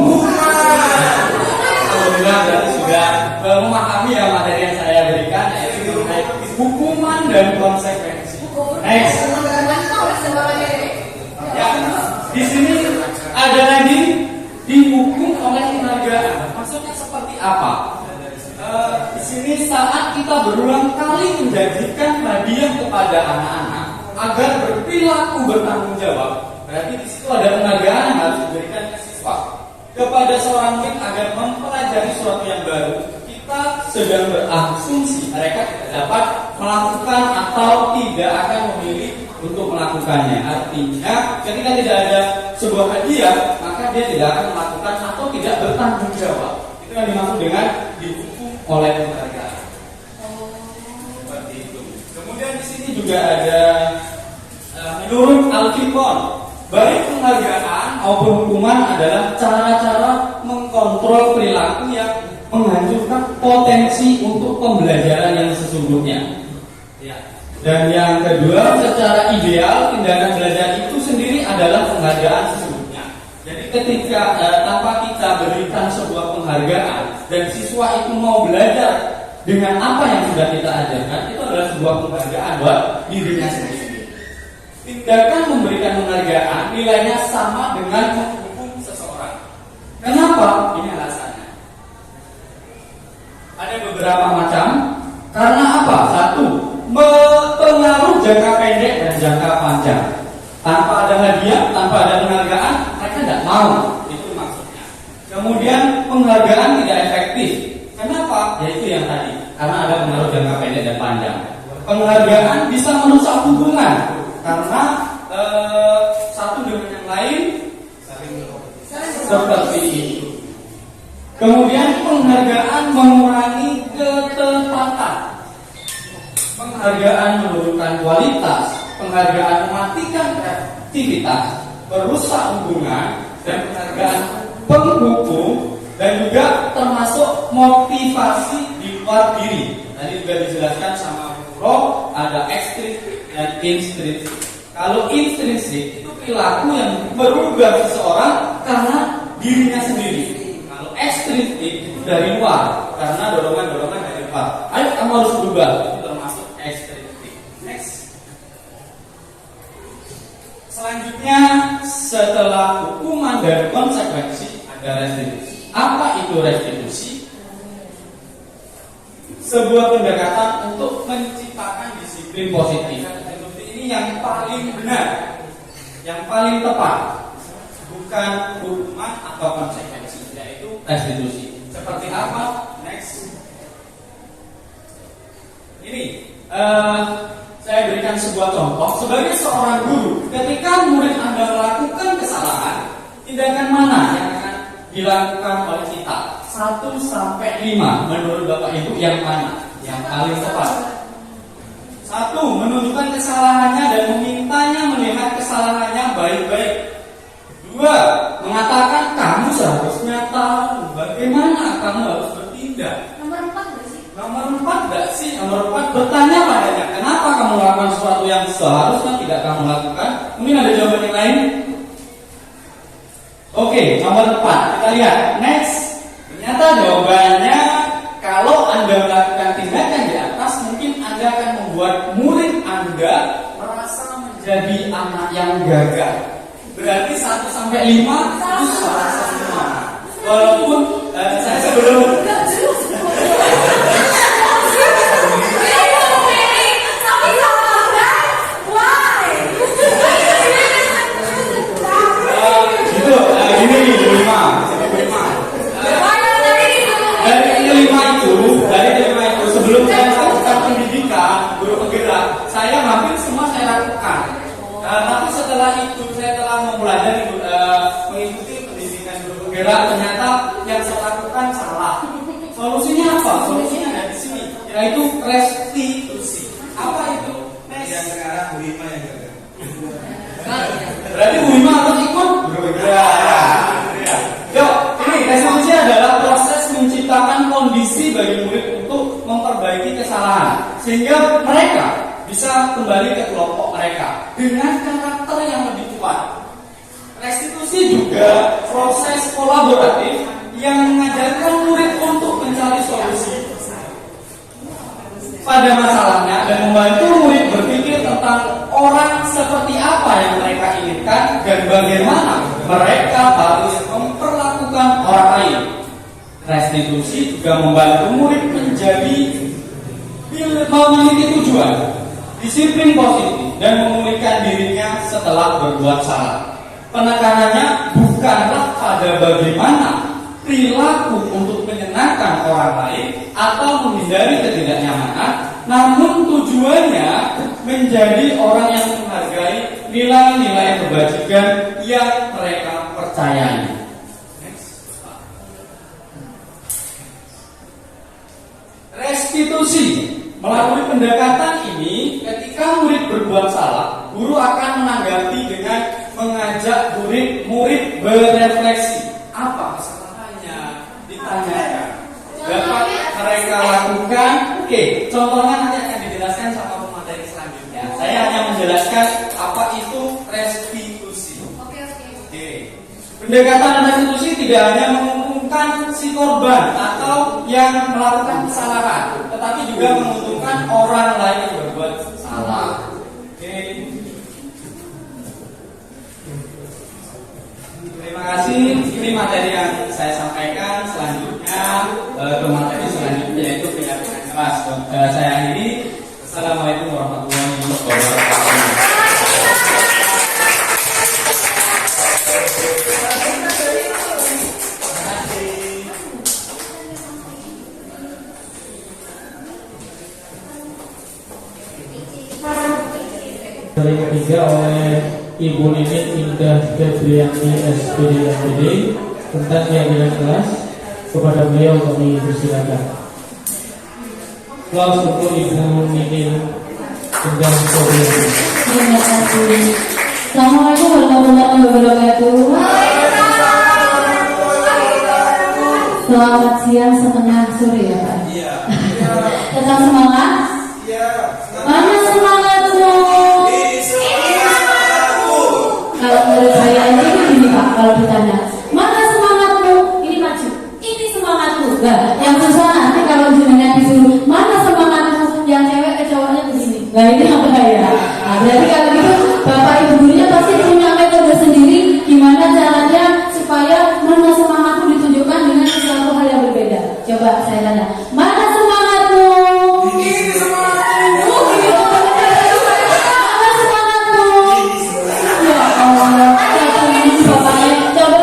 Alhamdulillah berarti sudah memahami ya materi yang saya berikan, yaitu hukuman dan konsekuensi. Next. Ya, di sini ada lagi dihukum oleh penghargaan. Maksudnya seperti apa? Di sini saat kita berulang kali menjanjikan hadiah kepada anak-anak agar berperilaku bertanggung jawab, berarti di situ ada penghargaan yang harus diberikan ke siswa. Kepada seorang murid agar mempelajari sesuatu yang baru, kita sedang berasumsi mereka tidak dapat melakukan atau tidak akan memilih untuk melakukannya. Artinya, ketika tidak ada sebuah hadiah, maka dia tidak akan melakukan atau tidak bertanggung jawab. Itu yang dimaksud dengan dihukum oleh penghargaan. Seperti itu. Kemudian di sini juga ada menurut Al-Furqan, baik penghargaan maupun hukuman adalah cara-cara mengkontrol perilaku yang menghancurkan potensi untuk pembelajaran yang sesungguhnya. Ya. Dan yang kedua, secara ideal tindakan belajar itu sendiri adalah penghargaan sesungguhnya. Jadi ketika tanpa kita berikan sebuah penghargaan dan siswa itu mau belajar dengan apa yang sudah kita ajarkan, itu adalah sebuah penghargaan buat dirinya sendiri. Tindakan memberikan penghargaan nilainya sama dengan menghukum seseorang. Kenapa? Ini alasannya. Ada beberapa macam. Karena apa? Satu, pengaruh jangka pendek dan jangka panjang. Tanpa ada hadiah, tanpa ada penghargaan, mereka tidak mau. Itu maksudnya. Kemudian penghargaan tidak efektif. Kenapa? Yaitu yang tadi. Karena ada pengaruh jangka pendek dan panjang. Penghargaan bisa merusak hubungan. Karena satu dengan yang lain seperti itu. Kemudian penghargaan mengurangi ketepatan. Penghargaan menurunkan kualitas. Penghargaan mematikan kreativitas, merusak hubungan, dan penghargaan penghukum dan juga termasuk motivasi di luar diri. Tadi juga dijelaskan sama Bro, ada ekstrinsik dan intrinsik. Kalau intrinsik itu perilaku yang berubah seseorang karena dirinya sendiri. Kalau ekstrinsik itu dari luar karena dorongan-dorongan dari luar. Ayo kamu harus berubah, itu termasuk ekstrinsik. Next. Selanjutnya setelah hukuman dan konsekuensi ada restitusi. Apa itu restitusi? Sebuah pendekatan untuk menciptakan disiplin positif. Seperti ini yang paling benar, yang paling tepat, bukan hukuman atau konsekuensi, yaitu restitusi. Seperti apa? Next. Ini saya berikan sebuah contoh. Sebagai seorang guru, ketika murid Anda melakukan kesalahan, tindakan mana yang akan dilakukan oleh kita? 1 sampai 5 menurut Bapak Ibu yang mana yang paling tepat? 1. Menunjukkan kesalahannya dan memintanya melihat kesalahannya baik-baik. 2. Mengatakan kamu seharusnya tahu bagaimana kamu harus bertindak. Nomor 4 enggak sih? Nomor 4 bertanya padanya, kenapa kamu melakukan sesuatu yang seharusnya tidak kamu lakukan? Mungkin ada jawaban yang lain. Oke, nomor 4 kita lihat. Next. Ternyata jawabannya, kalau Anda melakukan tindakan di atas, mungkin Anda akan membuat murid Anda merasa menjadi anak yang gagal. Berarti 1 sampai 5 itu salah semua. Walaupun saya sebelum gitu, gini Bu Rima. Dari kelima itu sebelum saya melakukan pendidikan guru penggerak, saya hampir semua saya lakukan. Tapi setelah itu saya telah mempelajari mengikuti pendidikan guru penggerak, ternyata yang saya lakukan salah. Solusinya apa? Solusinya ada di sini, yaitu restitusi. Apa itu? Yang sekarang Bu Rima yang gagal. Berarti Bu Rima harus ikut guru penggerak. Yuk, ini restitusi adalah proses menciptakan kondisi bagi murid untuk memperbaiki kesalahan sehingga mereka bisa kembali ke kelompok mereka dengan karakter yang lebih kuat. Restitusi juga proses kolaboratif yang mengajarkan murid untuk mencari solusi pada masalahnya dan membantu murid berpikir tentang orang seperti apa yang mereka inginkan dan bagaimana mereka harus memperlakukan orang lain. Restitusi juga membantu murid memiliki tujuan, disiplin positif, dan memulihkan dirinya setelah berbuat salah. Penekanannya bukanlah pada bagaimana perilaku untuk menyenangkan orang lain atau menghindari ketidaknyamanan, namun tujuannya menjadi orang yang menghargai nilai-nilai kebajikan yang mereka percayai. Restitusi. Melalui pendekatan ini, ketika murid berbuat salah, guru akan menanggapi dengan mengajak murid berefleksi. Apa kesalahannya? Ditanyakan. Dapat mereka lakukan. Oke, contohnya nanti akan dijelaskan sama pemateri selanjutnya. Saya hanya menjelaskan apa itu restitusi. Oke. Pendekatan restitusi tidak hanya menguntungkan si korban atau yang melakukan kesalahan, tetapi juga menguntungkan orang lain yang berbuat salah. Oke. Terima kasih. Ini materi yang saya sampaikan. Selanjutnya ke materi selanjutnya yaitu penyampaian kelas. Saya akhiri. Assalamualaikum warahmatullahi wabarakatuh. Materi ketiga oleh Ibu Nining Indah Febriani SPD MPD tentang keyakinan kelas. Kepada beliau kami persilakan. Aplaus untuk Ibu Nining Indah Febriani. Terima kasih. Assalamualaikum warahmatullahi wabarakatuh. Selamat siang setengah sore ya Pak. Iya. Tetap semangat. Iya. Mana semangatmu? Kalau menurut saya ini begini Pak, kalau ditanya mana semangatmu? Ini maju. Ini semangatmu. Nah, yang susah nanti kalau jenengan disuruh mana semangatmu? Yang cewek ke cowoknya begini. Nah ini apa ya? Nah, berarti kalau gitu Bapak Ibu gurunya pasti punya metode sendiri gimana caranya supaya mana semangatmu ditunjukkan dengan sesuatu hal yang berbeda. Coba saya tanya, mana semangatmu? Ini semangatmu. Mana semangatmu? Ya Allah, bapaknya coba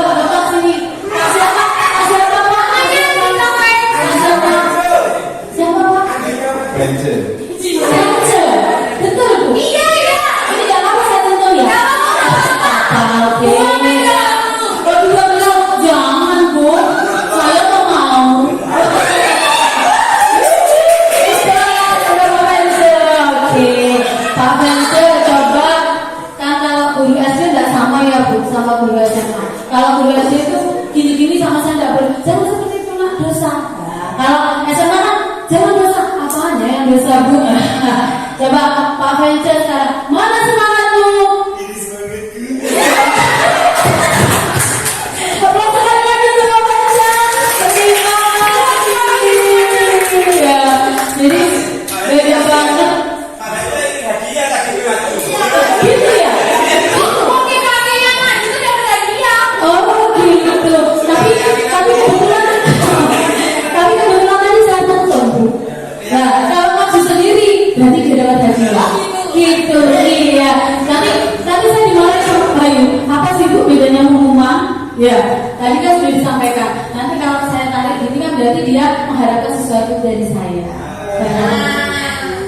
Ya, tadi kan sudah disampaikan. Nanti kalau saya tarik ini kan berarti dia mengharapkan sesuatu dari saya.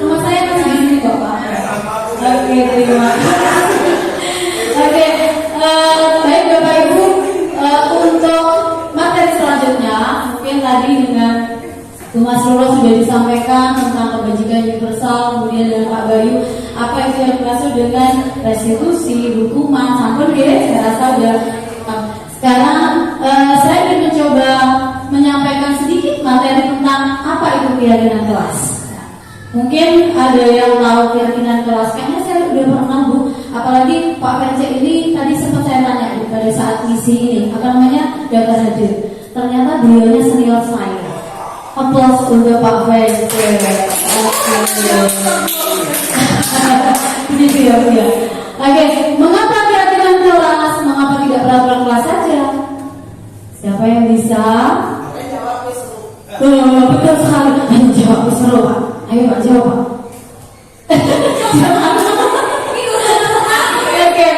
Rumah saya masih di sini kok, Pak. Oke, terima kasih. Oke, baik Bapak Ibu, untuk materi selanjutnya mungkin tadi dengan Bu Mas Roro sudah disampaikan tentang kebajikan universal, kemudian dengan Pak Bayu apa itu yang dimaksud dengan restitusi, hukuman, sampun ya, saya rasa sudah. Sekarang saya ingin mencoba menyampaikan sedikit materi tentang apa itu keyakinan kelas. Mungkin ada yang tahu keyakinan kelas, kayaknya saya udah pernah Bu. Apalagi Pak Fence ini tadi sempat saya tanya Bu, pada saat misi ini, apa namanya, daftar hadir. Ternyata beliaunya senior saya. Aplaus untuk Pak Fence. Begitu ya Bu ya. Oke, mengapa keyakinan kelas? Mengapa tidak peraturan kelas saja? Siapa yang bisa? Betul sekali. Ayo jawab seru Pak. Ayo Pak jawab Pak. Oke,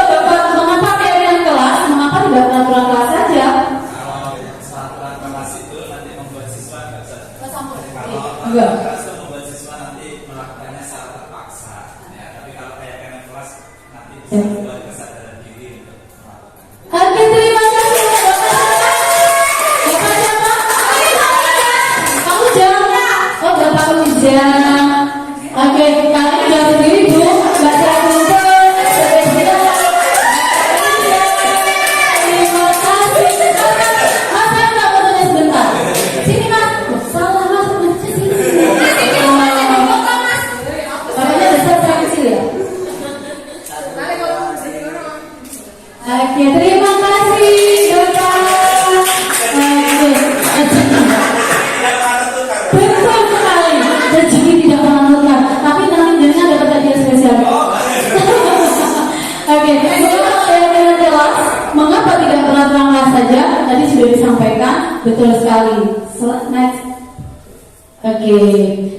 Bapak, mengapa keyakinan kelas? Mengapa tidak peraturan kelas saja? Peraturan kelas itu nanti membuat siswa nggak bisa. Enggak. Membuat siswa nanti melakukannya secara terpaksa. Ya, tapi kalau keyakinan kelas nanti bisa membuat kesadaran diri untuk melakukan. Oke, terima kasih Bapak. Bapak siapa? Kamu jangan. Oh, Bapak Ujang. Oke, kalian sudah berdiri Bu. Mbak saya kumpul. Terima kasih. Mas, saya nggak mau tanya sebentar. Sini Mas. Salah Mas, sini. Bapaknya besar, saya kecil ya. Oke, terima kasih Bapak. Betul sekali, rezeki tidak menentukan, tapi nanti dengan dapat hadiah spesial. Oke, mengapa keyakinan kelas? Mengapa tidak peraturan kelas saja? Tadi sudah disampaikan, betul sekali. Next. Oke,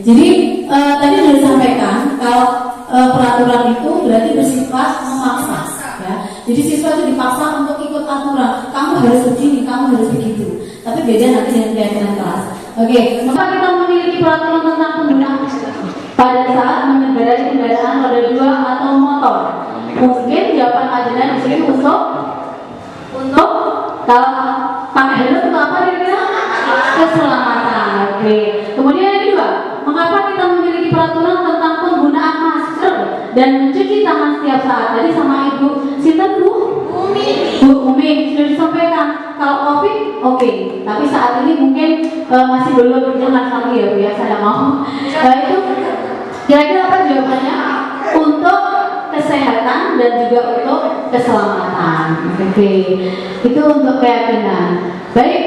jadi tadi sudah disampaikan kalau peraturan itu berarti bersifat memaksa. Ya. Jadi siswa itu dipaksa untuk ikut aturan. Kamu harus begini, kamu harus begitu. Tapi beda nanti dengan keyakinan kelas. Oke, maka kita memiliki peraturan tentang penggunaan pada saat mengendarai kendaraan roda 2 atau motor. Mungkin jawaban ajudan di sini untuk kalau pakai helm untuk apa kira-kira? Keselamatan. Oke. Kemudian yang kedua, mengapa kita memiliki peraturan tentang penggunaan masker dan mencuci tangan setiap saat? Tadi sama Ibu Sinten Bu Umi sudah disampaikan. Kalau COVID, oke. Tapi saat ini mungkin masih belum berjalan lagi ya Bu ya. Saya mau. Itu kira-kira apa jawabannya? Untuk kesehatan dan juga untuk keselamatan. Oke. Itu untuk keyakinan. Baik.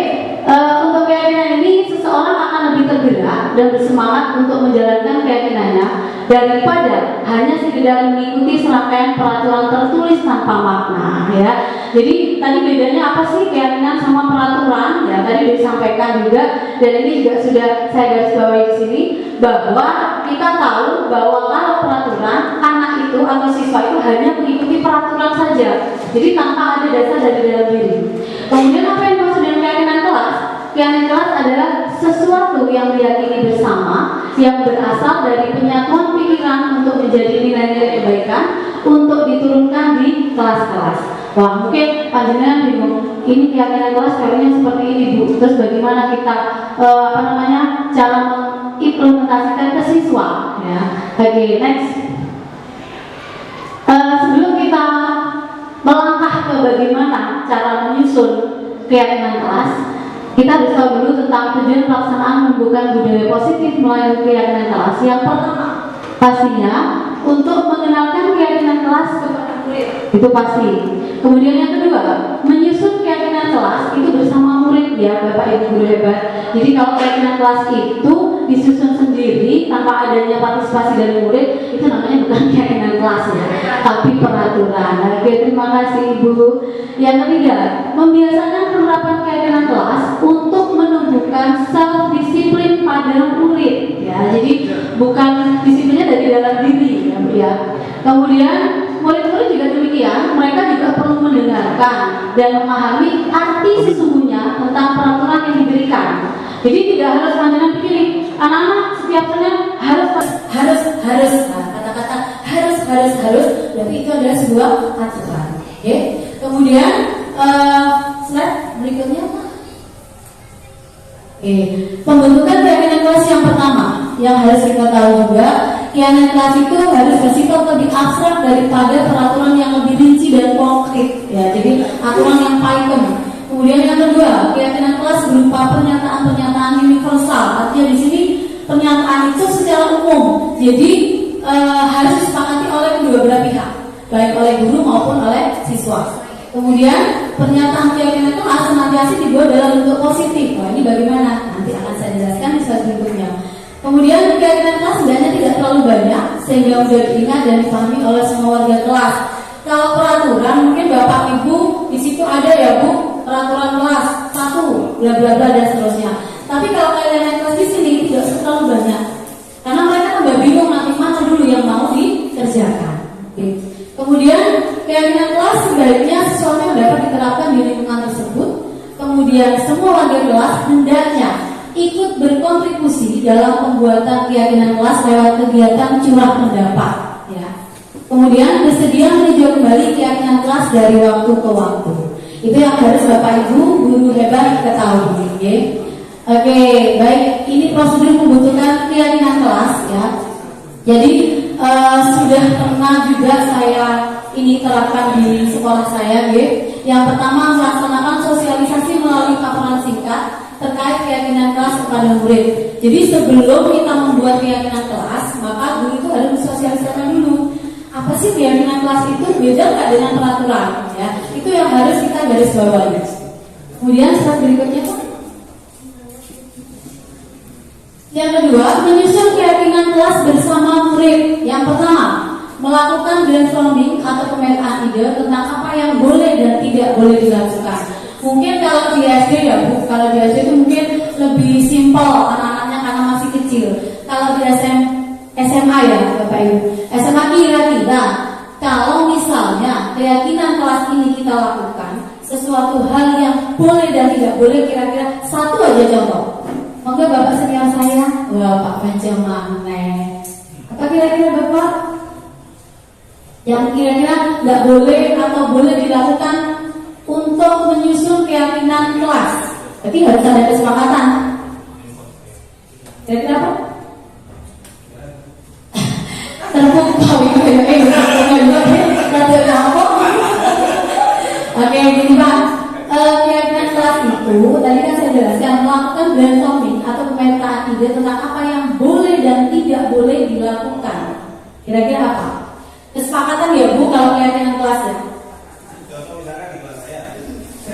Untuk keyakinan ini seseorang akan lebih tergerak dan bersemangat untuk menjalankan keyakinannya daripada hanya sekedar mengikuti serangkaian peraturan tertulis tanpa makna ya. Jadi tadi bedanya apa sih keyakinan sama peraturan? Ya tadi disampaikan juga dan ini juga sudah saya garis bawahi di sini bahwa kita tahu bahwa kalau peraturan anak itu atau siswa itu hanya mengikuti peraturan saja. Jadi tanpa ada dasar dari dalam diri. Kemudian apa yang dimaksud dengan keyakinan kelas? Keyakinan kelas adalah sesuatu yang diyakini bersama yang berasal dari penyatuan pikiran untuk menjadi nilai-nilai kebaikan untuk diturunkan di kelas-kelas. Wah mungkin panjenengan bingung, ini keyakinan kelas kayaknya seperti ini Bu. Terus bagaimana kita cara mengimplementasikan ke siswa? Ya, oke, next. Sebelum kita melangkah ke bagaimana cara menyusun keyakinan kelas, kita harus tahu dulu tentang tujuan pelaksanaan pembukaan budaya positif melalui keyakinan kelas. Yang pertama, pastinya untuk mengenalkan keyakinan kelas kepada murid, itu pasti. Kemudian yang kedua, menyusun keyakinan kelas itu bersama murid ya, Bapak Ibu guru hebat. Jadi kalau keyakinan kelas itu disusun sendiri tanpa adanya partisipasi dari murid, itu namanya bukan keyakinan kelas ya, tapi peraturan. Oke, terima kasih Ibu. Yang ketiga, membiasakan penerapan keyakinan kelas untuk menumbuhkan self disiplin pada murid ya. Jadi bukan disiplinnya dari dalam diri ya Bu ya. Kemudian murid-murid juga demikian, mereka juga perlu mendengar mendengarkan dan memahami arti sesungguhnya tentang peraturan yang diberikan. Jadi tidak harus panjenengan pilih anak-anak setiap Senin harus, nah, kata-kata harus, berarti itu adalah sebuah aturan. Oke. Kemudian slide berikutnya apa? Pembentukan keyakinan kelas yang pertama yang harus kita tahu juga, keyakinan kelas itu harus bersifat lebih abstrak daripada peraturan yang lebih rinci dan konkret, ya. Jadi aturan yang pakem. Kemudian yang kedua, keyakinan kelas berupa pernyataan-pernyataan universal. Artinya di sini pernyataan itu secara umum, jadi harus disepakati oleh kedua belah pihak, baik oleh guru maupun oleh siswa. Kemudian pernyataan keyakinan kelas senantiasa dibuat dalam bentuk positif. Nah, ini bagaimana? Nanti akan saya jelaskan di slide berikutnya. Kemudian keyakinan kelas sebenarnya tidak terlalu banyak sehingga mudah diingat dan dipahami oleh semua warga kelas. Kalau peraturan mungkin Bapak Ibu di situ ada ya Bu, peraturan kelas 1, bla bla bla dan seterusnya. Tapi kalau keyakinan kelas di sini tidak terlalu banyak. Karena mereka tambah bingung nanti mana dulu yang mau dikerjakan. Oke. Kemudian keyakinan kelas sebaiknya sesuatu yang dapat diterapkan di lingkungan tersebut. Kemudian semua warga kelas hendaknya ikut berkontribusi dalam pembuatan keyakinan kelas lewat kegiatan curah pendapat, ya. Kemudian bersedia meninjau kembali keyakinan kelas dari waktu ke waktu. Itu yang harus Bapak Ibu guru hebat ketahui. Okay? Oke, baik. Ini prosedur pembentukan keyakinan kelas, ya. Jadi sudah pernah juga saya ini terapkan di sekolah saya, ya. Yang pertama melaksanakan sosialisasi melalui paparan singkat terkait keyakinan kelas kepada murid. Jadi sebelum kita membuat keyakinan kelas, maka guru itu harus disosialisasikan dulu. Apa sih keyakinan kelas itu, beda nggak dengan peraturan, ya? Itu yang harus kita garis bawahi. Kemudian slide berikutnya Pak. Yang kedua, menyusun keyakinan kelas bersama murid. Yang pertama, melakukan brainstorming atau pemetaan ide tentang apa yang boleh dan tidak boleh dilakukan. Mungkin kalau di SD ya Bu, kalau di SD itu mungkin lebih simpel anak-anaknya karena masih kecil. Kalau di SMA ya Bapak Ibu, SMA kira-kira kalau misalnya keyakinan kelas ini kita lakukan sesuatu hal yang boleh dan tidak boleh, kira-kira satu aja contoh. Moga Bapak senior saya, wah Pak Panjamane. Apa kira-kira Bapak yang kira-kira nggak boleh atau boleh dilakukan untuk menyusun keyakinan kelas? Berarti harus ada kesepakatan. Kira-kira apa? Terpukau Oke, gini Pak. Keyakinan kelas itu tadi kan saya jelaskan melakukan brainstorming atau pemetaan ide tentang apa yang boleh dan tidak boleh dilakukan. Kira-kira apa? Kesepakatan ya Bu kalau keyakinan kelas ya. Contoh misalkan di kelas saya,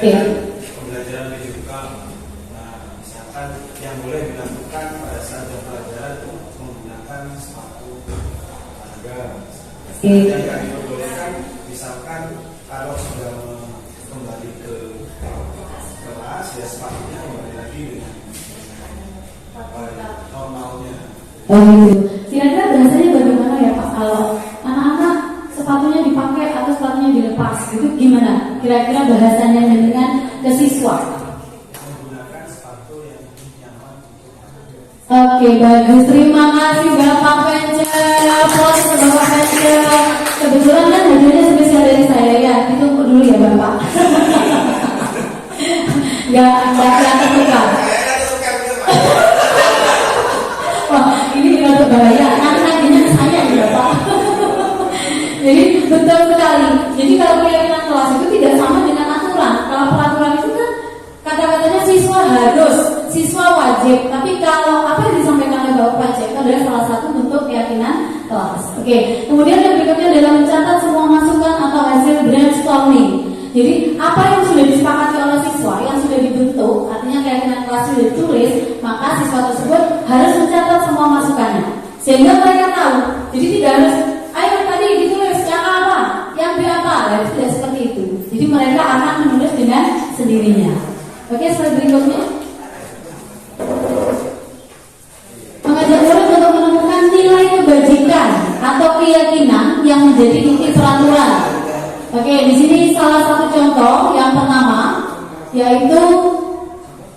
Oke. Pembelajaran fisikal. Nah, misalkan yang boleh dilakukan pada saat jam pelajaran itu menggunakan sepatu olahraga. Yang tidak diperbolehkan, misalkan kalau sudah kembali ke kelas, ya sepatunya kembali lagi dengan normalnya. Oh gitu. Kira-kira bahasanya bagaimana ya Pak kalau anak-anak sepatunya dipakai atau sepatunya dilepas, itu gimana? Kira-kira bahasanya dengan ke siswa. Menggunakan sepatu yang nyaman. Oke, bagus. Terima kasih Bapak Pence. Aplaus untuk Bapak Pence. Kebetulan kan hadiahnya spesial dari saya ya. Ditunggu dulu ya Bapak. Nggak kelihatan tukar. Wah, ini juga berbahaya. Nanti hadiahnya ke saya ya Bapak. Jadi betul sekali. Jadi kalau keyakinan kelas itu tidak sama dengan aturan. Kalau peraturan itu kan kata-katanya siswa harus, siswa wajib. Tapi kalau apa yang disampaikan oleh Bapak Pence itu adalah salah satu bentuk keyakinan kelas. Oke. Kemudian yang berikutnya adalah mencatat semua masukan atau hasil brainstorming. Jadi apa yang sudah disepakati oleh siswa, yang sudah dibentuk, artinya keyakinan kelas sudah ditulis, maka siswa tersebut harus mencatat semua masukannya. Sehingga mereka tahu. Jadi tidak harus, ayo tadi ditulis yang A apa, yang B apa, dan tidak seperti itu. Jadi mereka akan menulis dengan sendirinya. Oke, slide berikutnya. Mengajak murid untuk menemukan nilai kebajikan atau keyakinan yang menjadi inti peraturan. Oke, di sini salah satu contoh yang pertama yaitu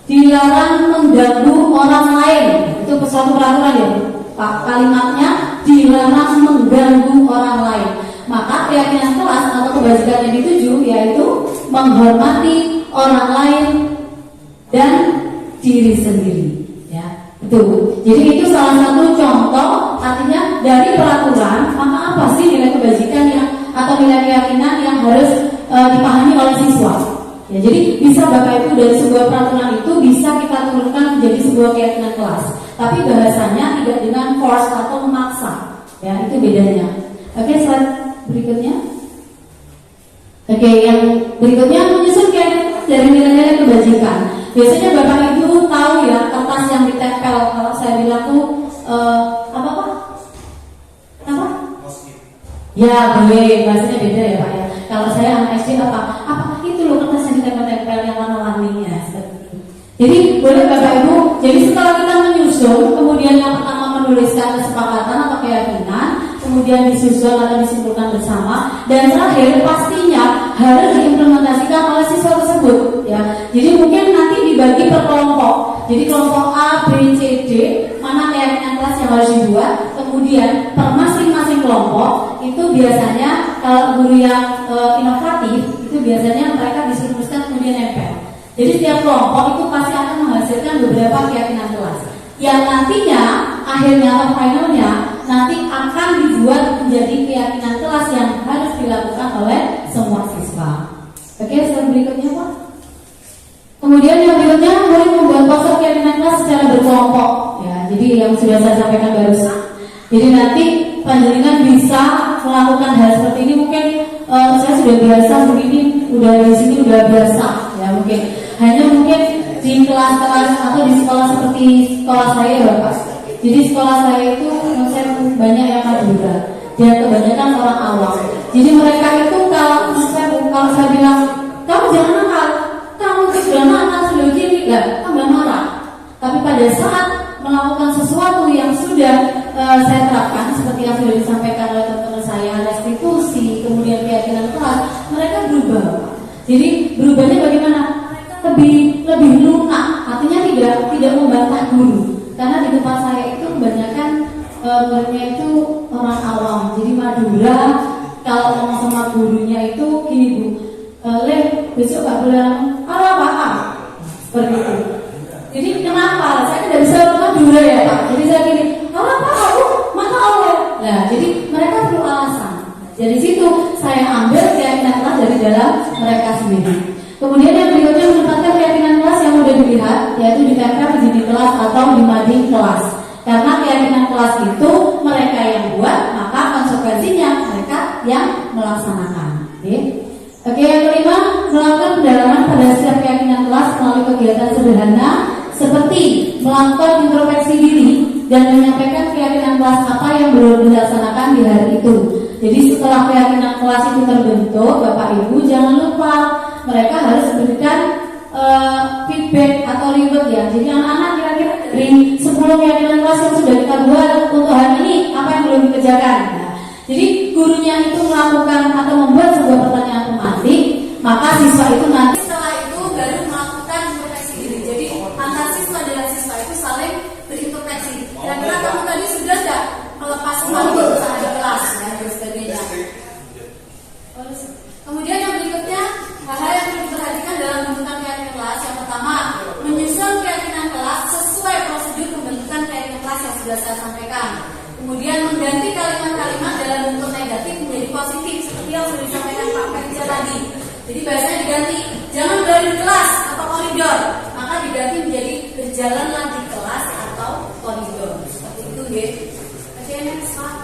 dilarang mengganggu orang lain. Itu suatu peraturan ya, Pak. Kalimatnya dilarang mengganggu orang lain. Maka keyakinan kelas atau kebajikan yang dituju yaitu menghormati orang lain dan diri sendiri. Ya, itu. Jadi itu salah satu contoh. Artinya dari peraturan, maka apa sih nilai kebajikan yang atau nilai keyakinan yang harus dipahami oleh siswa? Ya, jadi bisa Bapak Ibu dari sebuah peraturan itu bisa kita turunkan menjadi sebuah keyakinan kelas. Tapi bahasanya tidak dengan force atau memaksa. Ya, itu bedanya. Oke, slide berikutnya. Oke, yang berikutnya menyusun keyakinan dari nilai-nilai kebajikan. Biasanya Bapak Ibu tahu ya kertas yang ditempel. Kalau saya bilang tuh apa Pak? Apa? Ya, boleh. Bahasanya beda ya Pak ya. Kalau saya anak SD apa itu loh kertas yang ditempel-tempel yang warna-warni ya. Jadi boleh Bapak Ibu. Jadi setelah kita menyusun, kemudian yang pertama menuliskan kesepakatan atau keyakinan, kemudian disusun atau disimpulkan bersama, dan terakhir pastinya harus diimplementasikan oleh siswa tersebut. Ya, jadi mungkin nanti dibagi per kelompok. Jadi kelompok A, B, C, D, mana keyakinan kelas yang harus dibuat. Kemudian per masing-masing kelompok itu biasanya kalau guru yang inovatif itu biasanya mereka disuruhkan kemudian nempel. Jadi setiap kelompok itu pasti akan menghasilkan beberapa keyakinan kelas yang nantinya akhirnya atau finalnya nanti akan dibuat menjadi keyakinan kelas yang harus dilakukan oleh semua siswa. Oke, slide berikutnya Pak. Kemudian yang berikutnya boleh membuat poster keyakinan kelas secara berkelompok. Ya, jadi yang sudah saya sampaikan barusan. Jadi nanti panjenengan bisa melakukan hal seperti ini. Mungkin saya sudah biasa, mungkin udah di sini udah biasa. Ya mungkin hanya mungkin di kelas-kelas atau di sekolah seperti sekolah saya Bapak. Jadi sekolah saya itu saya banyak yang Madura dan kebanyakan orang awam. Jadi mereka itu kalau saya bilang kamu jangan nakal, kamu sudah nakal sudah gini, kamu marah. Tapi pada saat melakukan sesuatu yang sudah saya terapkan seperti yang sudah disampaikan oleh teman-teman saya, restitusi, kemudian keyakinan kelas, mereka berubah. Jadi berubahnya bagaimana? Lebih lunak, artinya tidak membantah guru. Karena di tempat saya itu kebanyakan muridnya itu orang awam. Jadi Madura kalau ngomong sama gurunya itu gini Bu, besok gak boleh apa seperti itu. Jadi kenapa? Saya tidak bisa Madura ya Pak. Jadi saya gini, apa aku mata Allah. Nah, jadi mereka perlu alasan. Dari situ saya ambil keyakinan kelas dari dalam mereka sendiri. Kemudian yang berikutnya menempatkan keyakinan kelas yang mudah dilihat, yaitu ditempel di dinding kelas atau di mading kelas. Karena keyakinan kelas itu mereka yang buat, maka konsekuensinya mereka yang melaksanakan. Oke, yang kelima, melakukan pendalaman pada setiap keyakinan kelas melalui kegiatan sederhana seperti melakukan introspeksi diri dan menyampaikan keyakinan kelas apa yang belum dilaksanakan di hari itu. Jadi setelah keyakinan kelas itu terbentuk, Bapak Ibu jangan lupa mereka harus memberikan feedback atau reward ya. Jadi anak-anak kira-kira dari 10 keyakinan kelas yang sudah kita buat untuk hari ini apa yang belum dikerjakan. Nah, jadi gurunya itu melakukan atau membuat sebuah pertanyaan tematik, maka siswa itu nanti setelah itu baru melakukan introspeksi diri. Jadi antar siswa dengan siswa itu saling berintrospeksi. Kira-kira kamu tadi sudah nggak melepas malu saat di kelas dan sebagainya. Kemudian yang berikutnya hal-hal yang perlu diperhatikan dalam pembentukan keyakinan kelas. Yang pertama, menyusun keyakinan kelas sesuai prosedur pembentukan keyakinan kelas yang sudah saya sampaikan. Kemudian mengganti kalimat-kalimat dalam bentuk negatif menjadi positif seperti yang sudah disampaikan Pak Kerja tadi. Jadi bahasanya diganti, jangan berada di kelas atau koridor, maka diganti menjadi berjalanlah di kelas atau koridor. Seperti itu ya. Oke, next Pak.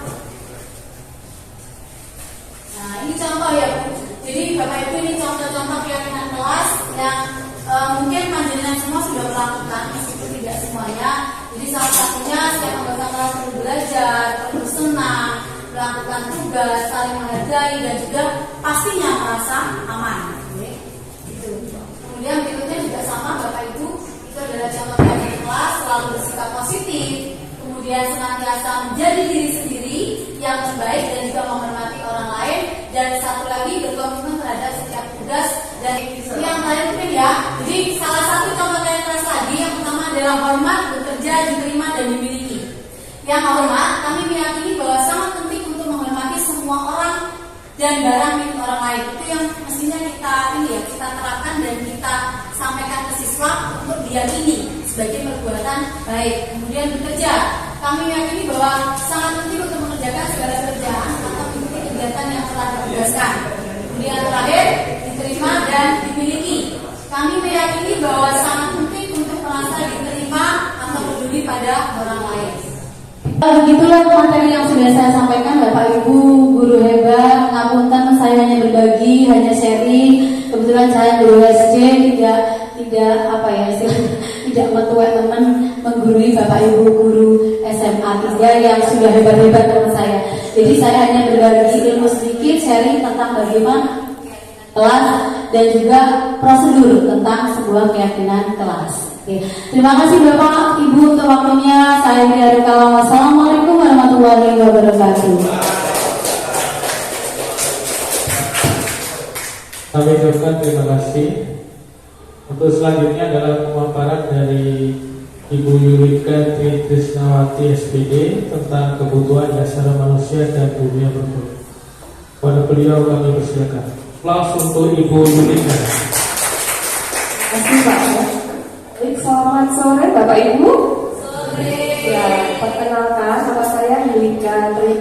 Nah, ini contoh ya Bu. Jadi Bapak Ibu ini contoh-contoh keyakinan kelas yang mungkin panjenengan semua sudah melakukan meskipun tidak semuanya. Jadi salah satunya setiap anggota kelas perlu belajar, perlu senang, melakukan tugas, saling menghargai dan juga pastinya merasa aman. Gitu. Kemudian berikutnya juga sama Bapak Ibu, itu adalah contoh keyakinan kelas, selalu bersikap positif, kemudian senantiasa menjadi diri sendiri yang terbaik dan juga menghormati orang lain. Dan satu lagi lagi berkomitmen terhadap setiap tugas dan yang lain mungkin ya. Jadi salah satu contoh yang kelas lagi yang pertama adalah hormat, bekerja, diterima dan dimiliki. Yang hormat, kami meyakini bahwa sangat penting untuk menghormati semua orang dan barang milik orang lain. Itu yang mestinya kita kita terapkan dan kita sampaikan ke siswa untuk diyakini sebagai perbuatan baik. Kemudian bekerja, kami meyakini bahwa sangat penting untuk mengerjakan segala pekerjaan atau mengikuti kegiatan yang telah ditugaskan. Kemudian terakhir, diterima dan dimiliki. Kami meyakini bahwa sangat penting untuk merasa diterima atau peduli pada orang lain. Begitulah materi yang sudah saya sampaikan, Bapak Ibu guru hebat. Ngapunten, saya hanya berbagi, hanya sharing. Kebetulan saya guru SD, tidak apa ya istilahnya, tidak metua teman menggurui Bapak Ibu guru SMA 3 yang sudah hebat-hebat teman saya. Jadi saya hanya berbagi ilmu sedikit, sharing tentang bagaimana kelas dan juga prosedur tentang sebuah keyakinan kelas. Oke. Terima kasih Bapak Ibu untuk waktunya. Saya Miriam Kalam. Wassalamualaikum warahmatullahi wabarakatuh. Kami ucapkan terima kasih. Untuk selanjutnya adalah pemaparan dari Ibu Yulika Tri Trisnawati SPD tentang kebutuhan dasar manusia dan dunia berbuat. Pada beliau kami persilakan. Langsung untuk Ibu Yulika. Terima kasih Pak. Selamat sore Bapak Ibu. Sore. Ya, perkenalkan nama saya Yulika Tri.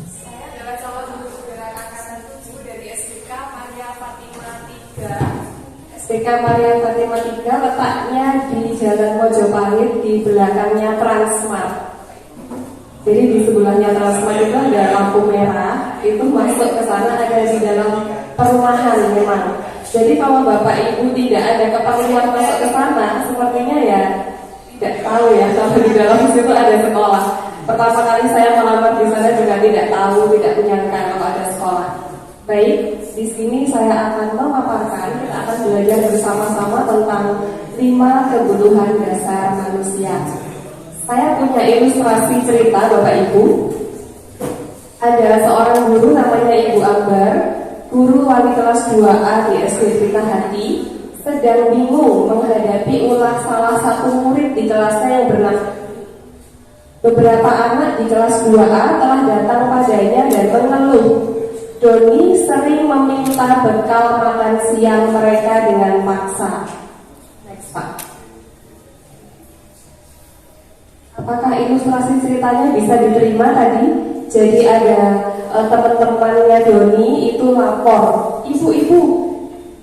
Saya adalah calon guru penggerak angkatan 7 dari SDK Maria Fatima 3. SDK Maria Fatima 3 letaknya di Jalan Mojopahit, di belakangnya Transmart. Jadi di sebelahnya Transmart itu ada lampu merah, itu masuk ke sana ada di dalam perumahan memang. Jadi kalau Bapak Ibu tidak ada keperluan masuk ke sana, sepertinya ya tidak tahu ya kalau di dalam situ ada sekolah. Pertama kali saya melamar di sana juga tidak tahu, tidak menyangka kalau ada sekolah. Baik, di sini saya akan memaparkan, kita akan belajar bersama-sama tentang 5 kebutuhan dasar manusia. Saya punya ilustrasi cerita Bapak Ibu. Ada seorang guru namanya Ibu Ambar, guru wali kelas 2A di SD Trita Hati, sedang bingung menghadapi ulah salah satu murid di kelasnya yang bernama. Beberapa anak di kelas 2A telah datang padanya dan mengeluh. Doni sering meminta bekal makan siang mereka dengan paksa. Next Pak. Apakah ilustrasi ceritanya bisa diterima tadi? Jadi ada teman-temannya Doni itu lapor, ibu-ibu,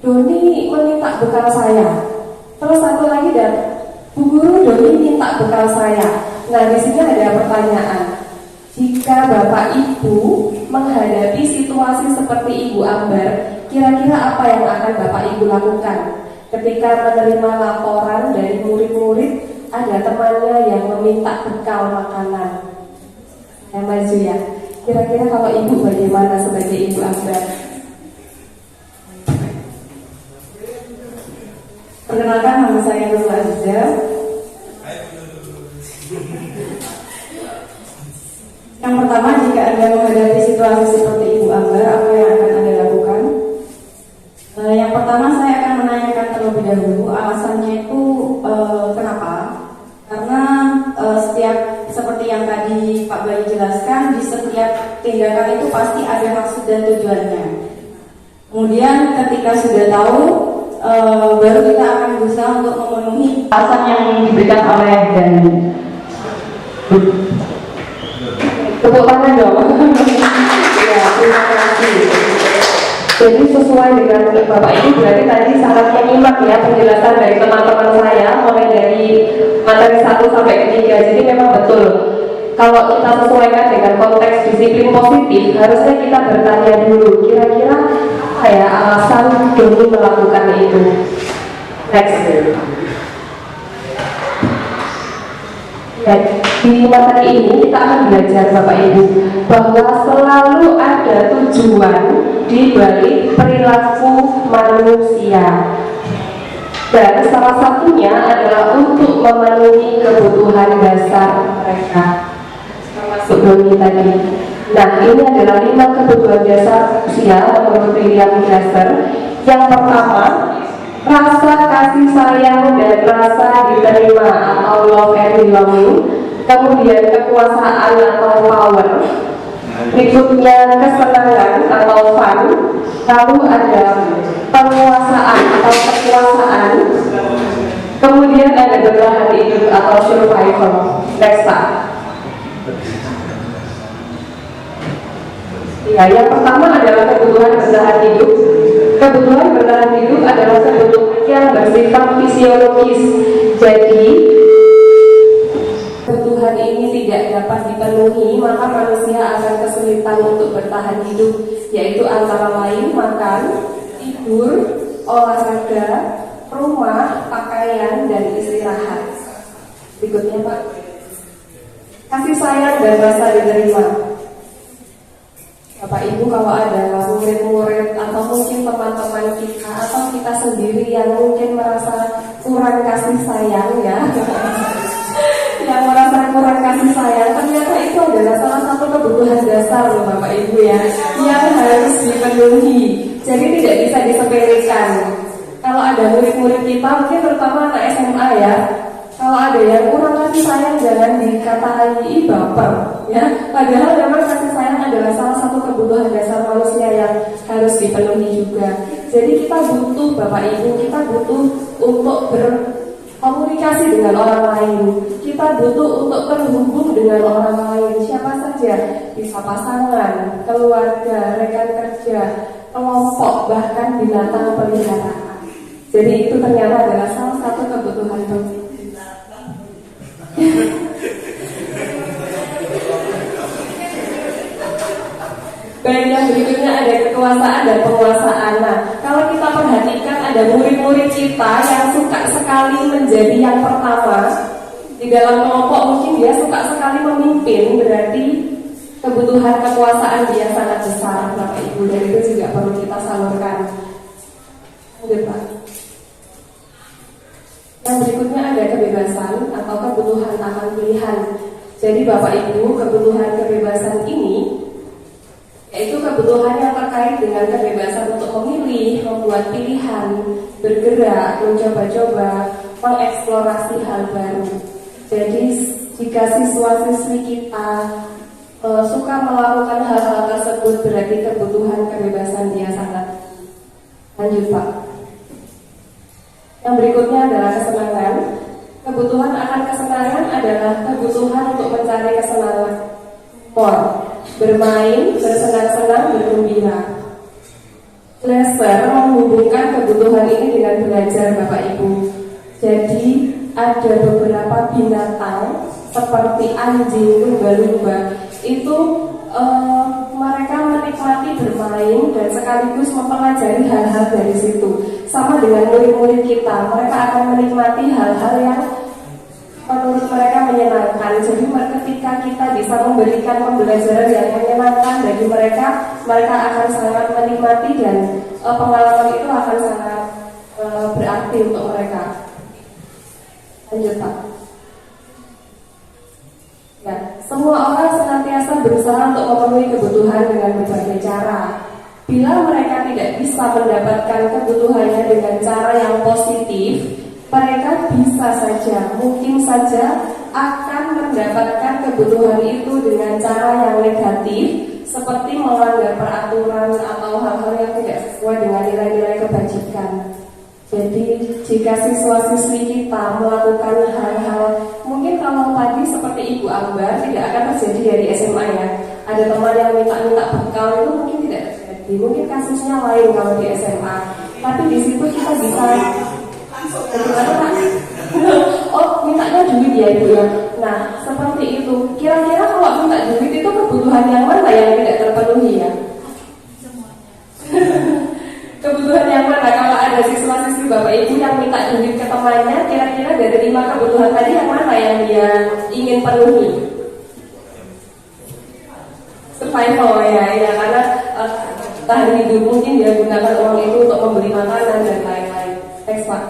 Doni meminta bekal saya. Terus satu lagi dan Bu Guru, Doni minta bekal saya. Nah di sini ada pertanyaan. Jika Bapak Ibu menghadapi situasi seperti Ibu Ambar, kira-kira apa yang akan Bapak Ibu lakukan? Ketika menerima laporan dari murid-murid, ada temannya yang meminta bekal makanan. Saya maju ya. Kira-kira kalau Ibu bagaimana sebagai Ibu Ambar? Perkenalkan, nama saya Nurul Aziza. Yang pertama, jika Anda menghadapi situasi seperti Ibu Ambar, apa yang akan Anda lakukan? Yang pertama, saya akan menanyakan terlebih dahulu alasannya itu kenapa? Karena setiap seperti yang tadi Pak Bayu jelaskan, di setiap tindakan itu pasti ada maksud dan tujuannya. Kemudian ketika sudah tahu, baru kita akan berusaha untuk memenuhi alasan yang diberikan oleh dan tepuk tangan dong. Ya, terima kasih. Jadi sesuai dengan Bapak Ibu berarti tadi sangat menyimak ya penjelasan dari teman-teman saya mulai dari materi 1 sampai ke 3. Jadi memang betul kalau kita sesuaikan dengan konteks disiplin positif, harusnya kita bertanya dulu kira-kira apa ya alasan Doni melakukan itu. Next. Ya, di materi ini kita akan belajar Bapak Ibu bahwa selalu ada tujuan di balik perilaku manusia. Dan salah satunya adalah untuk memenuhi kebutuhan dasar mereka. Termasuk Doni tadi. Nah, ini adalah 5 kebutuhan dasar manusia menurut William Glasser. Yang pertama, rasa kasih sayang dan rasa diterima atau love and belonging. Kemudian kekuasaan atau power. Berikutnya kesenangan atau fun. Lalu ada penguasaan atau kekuasaan. Kemudian ada bertahan hidup atau survival. Next Pak. Ya, yang pertama adalah kebutuhan bertahan hidup. Kebutuhan bertahan hidup adalah kebutuhan yang bersifat fisiologis. Jadi, kebutuhan ini tidak dapat dipenuhi, maka manusia akan kesulitan untuk bertahan hidup, yaitu antara lain makan, tidur, olahraga, rumah, pakaian, dan istirahat. Berikutnya Pak. Kasih sayang dan rasa diterima. Bapak Ibu, kalau ada murid-murid atau mungkin teman-teman kita atau kita sendiri yang mungkin merasa kurang kasih sayang ya yang merasa kurang kasih sayang, ternyata itu adalah salah satu kebutuhan dasar loh Bapak Ibu ya, yang harus dipenuhi. Jadi tidak bisa disepelekan. Kalau ada murid-murid kita, mungkin terutama anak SMA ya, kalau ada yang kurang kasih sayang jangan dikatai baper ya. Padahal memang kasih sayang adalah salah satu kebutuhan dasar manusia yang harus dipenuhi juga. Jadi kita butuh Bapak Ibu, kita butuh untuk berkomunikasi dengan orang lain. Kita butuh untuk terhubung dengan orang lain. Siapa saja, bisa pasangan, keluarga, rekan kerja, kelompok, bahkan binatang peliharaan. Jadi itu ternyata adalah salah satu kebutuhan penting. Baik, yang berikutnya ada kekuasaan dan penguasaan. Nah, kalau kita perhatikan ada murid-murid kita yang suka sekali menjadi yang pertama di dalam kelompok, mungkin dia suka sekali memimpin, berarti kebutuhan kekuasaan dia sangat besar Bapak Ibu, dan itu juga perlu kita salurkan. Lanjut Pak. Yang berikutnya ada kebebasan atau kebutuhan akan pilihan. Jadi Bapak Ibu, kebutuhan kebebasan ini yaitu kebutuhan yang terkait dengan kebebasan untuk memilih, membuat pilihan, bergerak, mencoba-coba, mengeksplorasi hal baru. Jadi jika siswa-siswi kita suka melakukan hal-hal tersebut, berarti kebutuhan kebebasan dia sangat. Lanjut Pak. Yang berikutnya adalah kesenangan. Kebutuhan akan kesenangan adalah kebutuhan untuk mencari kesenangan. Bermain, bersenang-senang, bergembira. Glasser menghubungkan kebutuhan ini dengan belajar Bapak Ibu. Jadi ada beberapa binatang seperti anjing, lumba-lumba itu mereka menikmati bermain dan sekaligus mempelajari hal-hal dari situ. Sama dengan murid-murid kita, mereka akan menikmati hal-hal yang menurut mereka menyenangkan. Jadi ketika kita bisa memberikan pembelajaran yang menyenangkan bagi mereka, mereka akan sangat menikmati dan pengalaman itu akan sangat berarti untuk mereka. Lanjut Pak. Ya, semua orang senantiasa berusaha untuk memenuhi kebutuhan dengan berbagai cara. Bila mereka tidak bisa mendapatkan kebutuhannya dengan cara yang positif, mereka bisa saja, mungkin saja akan mendapatkan kebutuhan itu dengan cara yang negatif, seperti melanggar peraturan atau hal-hal yang tidak sesuai dengan nilai-nilai kebajikan. Jadi jika siswa-siswi kita melakukan hal-hal, mungkin kalau tadi seperti Ibu Ambar tidak akan terjadi dari SMA ya. Ada teman yang minta-minta bekal itu mungkin tidak terjadi. Mungkin kasusnya lain kalau di SMA. Tapi di situ kita bisa oh, mintanya duit ya Ibu ya. Nah, seperti itu. Kira-kira kalau minta duit itu kebutuhan yang mana yang tidak terpenuhi ya? Kebutuhan yang mana? Kalau ada siswa-siswi Bapak Ibu yang minta duit ke temannya, kira-kira dari 5 kebutuhan tadi yang mana yang dia ingin penuhi? Survival ya, karena tahan hidup, mungkin dia gunakan uang itu untuk membeli makanan dan lain-lain. Next Pak.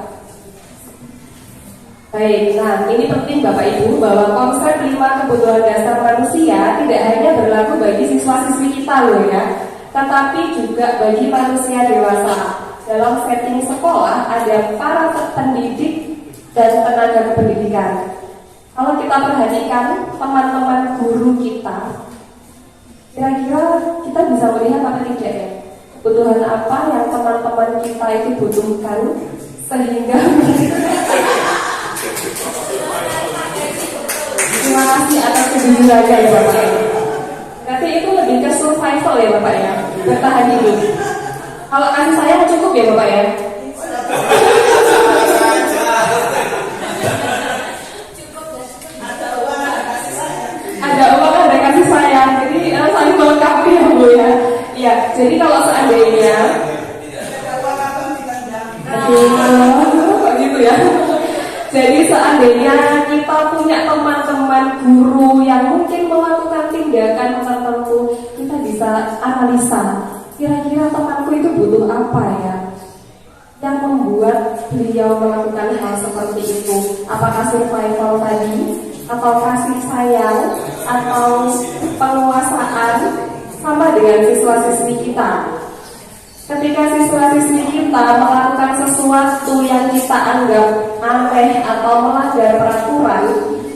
Baik, nah ini penting Bapak Ibu bahwa konsep 5 kebutuhan dasar manusia tidak hanya berlaku bagi siswa-siswi kita loh ya, tetapi juga bagi manusia dewasa. Dalam setting sekolah ada para pendidik dan tenaga kependidikan. Kalau kita perhatikan teman-teman guru kita, kira-kira kita bisa melihat apa tidak ya? Kebutuhan apa yang teman-teman kita itu butuhkan sehingga terima kasih atas kejujurannya ya Bapak ya. Berarti itu lebih ke survival ya Bapak ya, bertahan hidup. Kalau kasih sayang cukup ya Bapak ya. Ada uang ada kasih sayang, jadi saling melengkapi ya Bu ya. Ya, jadi kalau seandainya gitu ya. Jadi seandainya kita punya teman-teman guru yang mungkin melakukan tindakan tertentu, kita bisa analisa. Kira-kira temanku itu butuh apa ya yang membuat beliau melakukan hal seperti itu? Apakah survival tadi, atau kasih sayang, atau penguasaan? Sama dengan siswa-siswi kita. Ketika siswa-siswi kita melakukan sesuatu yang kita anggap aneh atau melanggar peraturan,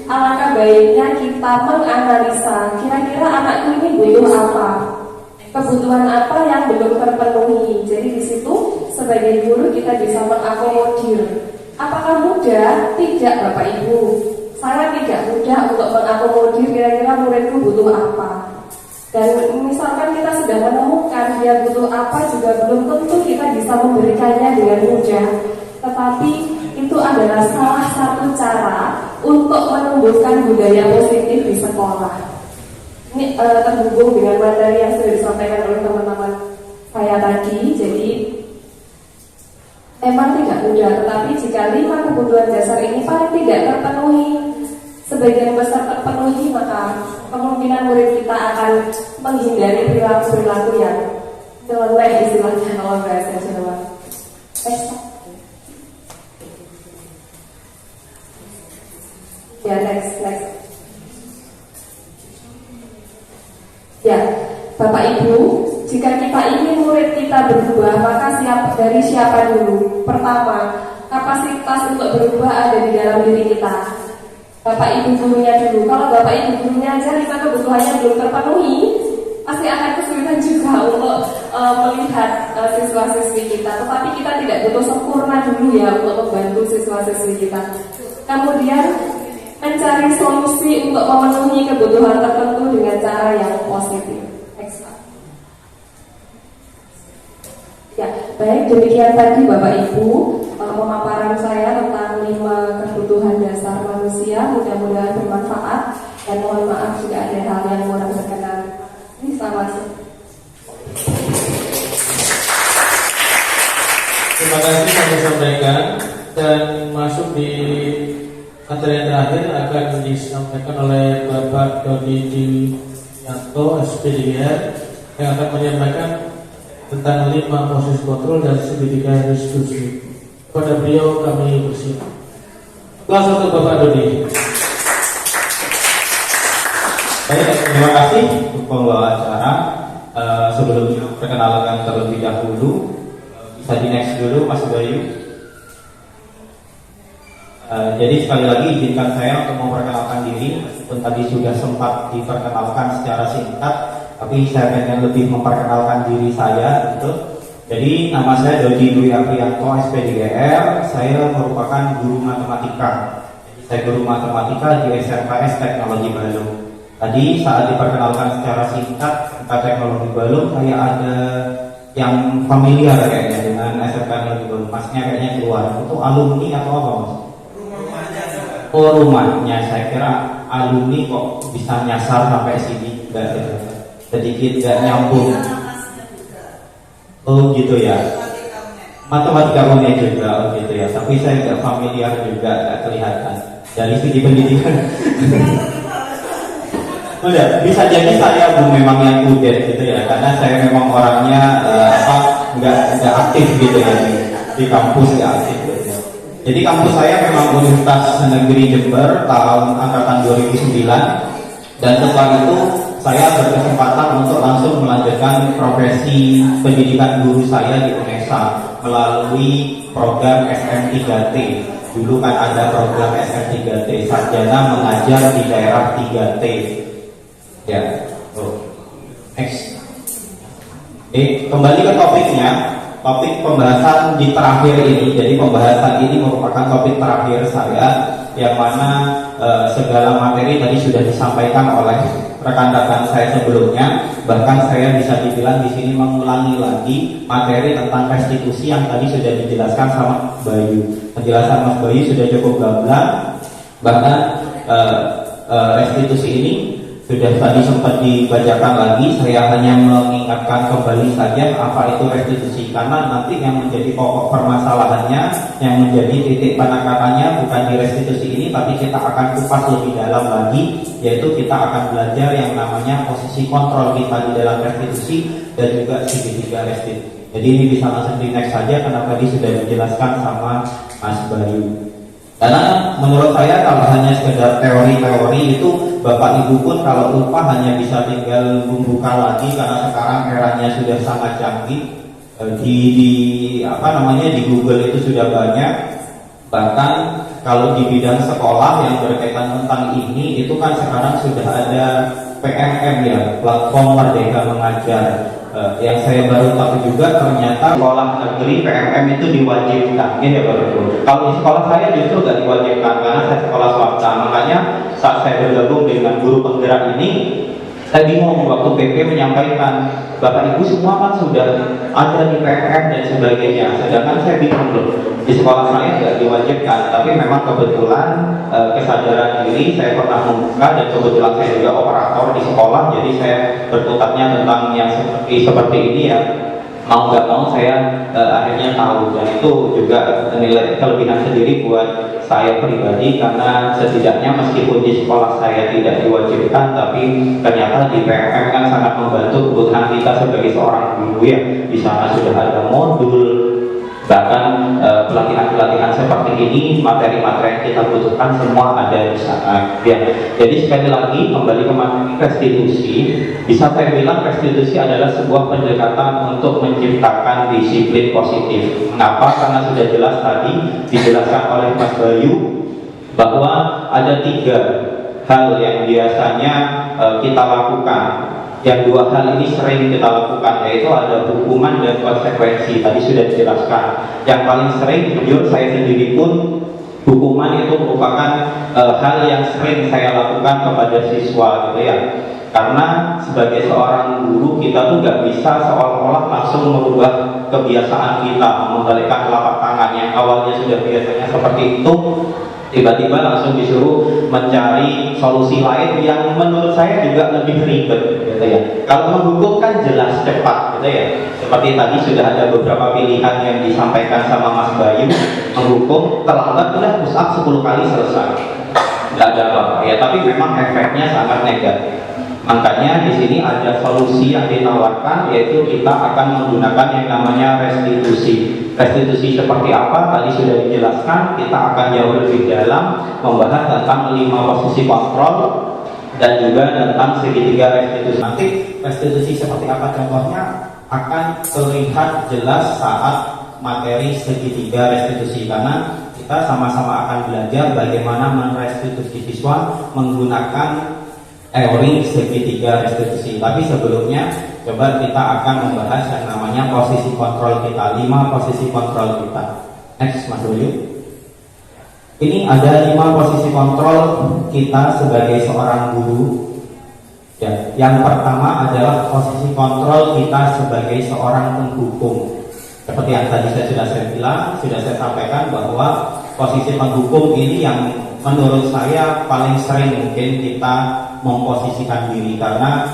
alangkah baiknya kita menganalisa kira-kira anakku ini butuh apa, kebutuhan apa yang belum terpenuhi. Jadi di situ sebagai guru kita bisa mengakomodir. Apakah mudah? Tidak Bapak Ibu. Saya tidak mudah untuk mengakomodir kira-kira muridku butuh apa. Dan misalkan kita sudah menemukan dia butuh apa, juga belum tentu kita bisa memberikannya dengan mudah. Tetapi itu adalah salah satu cara untuk menumbuhkan budaya positif di sekolah. Ini terhubung dengan materi yang sudah disampaikan oleh teman-teman saya tadi. Jadi memang tidak mudah, tetapi jika 5 kebutuhan dasar ini paling tidak terpenuhi, sebagian besar terpenuhi, maka kemungkinan murid kita akan menghindari perilaku-perilaku yang nyeleneh istilahnya kalau bahasa Jawa. Ya, next. Ya, Bapak Ibu, jika kita ingin murid kita berubah, maka dari siapa dulu? Pertama, kapasitas untuk berubah ada di dalam diri kita. Bapak Ibu gurunya dulu. Kalau Bapak Ibu gurunya aja 5 kebutuhannya belum terpenuhi, pasti akan kesulitan juga untuk melihat siswa-siswi kita. Tetapi kita tidak butuh sempurna dulu ya untuk membantu siswa-siswi kita. Kemudian mencari solusi untuk memenuhi kebutuhan tertentu dengan cara yang positif. Ya, baik, demikian tadi Bapak Ibu pemaparan saya tentang 5 kebutuhan dasar manusia. Mudah-mudahan bermanfaat, dan mohon maaf jika ada hal yang kurang berkenan. Ini sama sih. Terima kasih kami sampaikan, dan masuk di materi yang terakhir akan disampaikan oleh Bapak Dodi Dianto, SPDR, yang akan menyampaikan tentang 5 proses kontrol dan segitiga restitusi. Pada beliau kami bersiap. Kelas 1 Bapak Dodi. Baik, terima kasih untuk pembawa acara. Sebelumnya perkenalkan terlebih dahulu, bisa di next dulu Mas Bayu. Jadi sekali lagi izinkan saya untuk memperkenalkan diri. Meskipun tadi sudah sempat diperkenalkan secara singkat, tapi saya ingin lebih memperkenalkan diri saya gitu. Jadi nama saya Dodi Dwi Aprianto, SPDGR. Saya merupakan guru matematika. Saya guru matematika di SMKS Teknologi Balung. Tadi saat diperkenalkan secara singkat tentang Teknologi Balung, kayak ada yang familiar kayaknya dengan SMK Teknologi Balung. Masnya kayaknya keluar. Itu alumni atau apa Mas? Oh, rumahnya. Saya kira alumni kok bisa nyasar sampai sini. Sedikit gak nyambung. Oh gitu ya. Matematika UNED juga, oh gitu ya. Tapi saya nggak familiar juga, nggak kelihatan dari segi pendidikan. Udah, bisa jadi saya memang yang kudet gitu ya, karena saya memang orangnya nggak aktif gitu ya di kampus, nggak aktif gitu. Jadi kampus saya memang Universitas Negeri Jember tahun angkatan 2009, dan setelah itu saya berkesempatan untuk langsung melanjutkan profesi pendidikan guru saya di UNESA melalui program SM3T. Dulu kan ada program SM3T, sarjana mengajar di daerah 3T. Ya, next. Kembali ke topiknya. Topik pembahasan di terakhir ini, jadi pembahasan ini merupakan topik terakhir saya, yang mana segala materi tadi sudah disampaikan oleh rekan-rekan saya sebelumnya. Bahkan saya bisa dibilang di sini mengulangi lagi materi tentang restitusi yang tadi sudah dijelaskan sama Bayu. Penjelasan Mas Bayu sudah cukup gamblang. Bahkan restitusi ini sudah tadi sempat dibacakan lagi. Saya hanya mengingatkan kembali saja apa itu restitusi, karena nanti yang menjadi pokok permasalahannya, yang menjadi titik penekatannya bukan di restitusi ini, tapi kita akan kupas lebih dalam lagi, yaitu kita akan belajar yang namanya posisi kontrol kita di dalam restitusi dan juga segitiga restitusi. Jadi ini bisa langsung di next saja karena tadi sudah dijelaskan sama Mas Bayu. Karena menurut saya kalau hanya sekedar teori-teori itu Bapak Ibu pun kalau lupa hanya bisa tinggal membuka lagi, karena sekarang eranya sudah sangat canggih. Di Google itu sudah banyak. Bahkan kalau di bidang sekolah yang berkaitan tentang ini itu kan sekarang sudah ada PMM ya, Platform Merdeka Mengajar. Yang saya baru tahu juga ternyata sekolah negeri PMM itu diwajibkan, ya Bapak. Kalau di sekolah saya justru tidak diwajibkan karena saya sekolah swasta. Makanya saat saya bergabung dengan guru penggerak ini, saya bingung waktu PP menyampaikan, Bapak Ibu semua kan sudah ada di PMM dan sebagainya. Sedangkan saya bingung loh, di sekolah saya tidak diwajibkan, tapi memang kebetulan kesadaran diri saya pernah membuka, dan kebetulan saya juga operator di sekolah, jadi saya berkutatnya tentang yang seperti ini ya. Mau nggak mau saya akhirnya tahu, dan itu juga nilai kelebihan sendiri buat saya pribadi, karena setidaknya meskipun di sekolah saya tidak diwajibkan, tapi ternyata di PMM kan sangat membantu kebutuhan kita sebagai seorang guru ya. Di sana sudah ada modul, bahkan pelatihan-pelatihan seperti ini, materi-materi yang kita butuhkan semua ada di sana ya. Jadi sekali lagi kembali ke materi restitusi, bisa saya bilang restitusi adalah sebuah pendekatan untuk menciptakan disiplin positif. Mengapa? Karena sudah jelas tadi dijelaskan oleh Mas Bayu bahwa ada 3 hal yang biasanya kita lakukan. Yang 2 hal ini sering kita lakukan, yaitu ada hukuman dan konsekuensi. Tadi sudah dijelaskan. Yang paling sering, jujur saya sendiri pun, hukuman itu merupakan hal yang sering saya lakukan kepada siswa gitu ya. Karena sebagai seorang guru kita tuh nggak bisa seolah-olah langsung merubah kebiasaan kita, membalikkan telapak tangan yang awalnya sudah biasanya seperti itu, tiba-tiba langsung disuruh mencari solusi lain yang menurut saya juga lebih ribet gitu ya. Kalau menghukum kan jelas cepat gitu ya. Seperti tadi sudah ada beberapa pilihan yang disampaikan sama Mas Bayu. Menghukum terlambat udah push up 10 kali selesai, nggak ada apa-apa ya, tapi memang efeknya sangat negatif. Makanya di sini ada solusi yang ditawarkan, yaitu kita akan menggunakan yang namanya restitusi. Restitusi seperti apa? Tadi sudah dijelaskan. Kita akan jauh lebih dalam membahas tentang 5 posisi kontrol dan juga tentang segitiga restitusi. Nanti restitusi seperti apa contohnya akan terlihat jelas saat materi segitiga restitusi, karena kita sama-sama akan belajar bagaimana merestitusi siswa menggunakan teori segitiga restitusi. Tapi sebelumnya coba kita akan membahas yang namanya posisi kontrol kita, 5 posisi kontrol kita. Next Mas Bayu. Ini ada 5 posisi kontrol kita sebagai seorang guru ya. Yang pertama adalah posisi kontrol kita sebagai seorang penghukum. Seperti yang tadi sudah saya sampaikan bahwa posisi penghukum ini yang menurut saya paling sering mungkin kita memposisikan diri, karena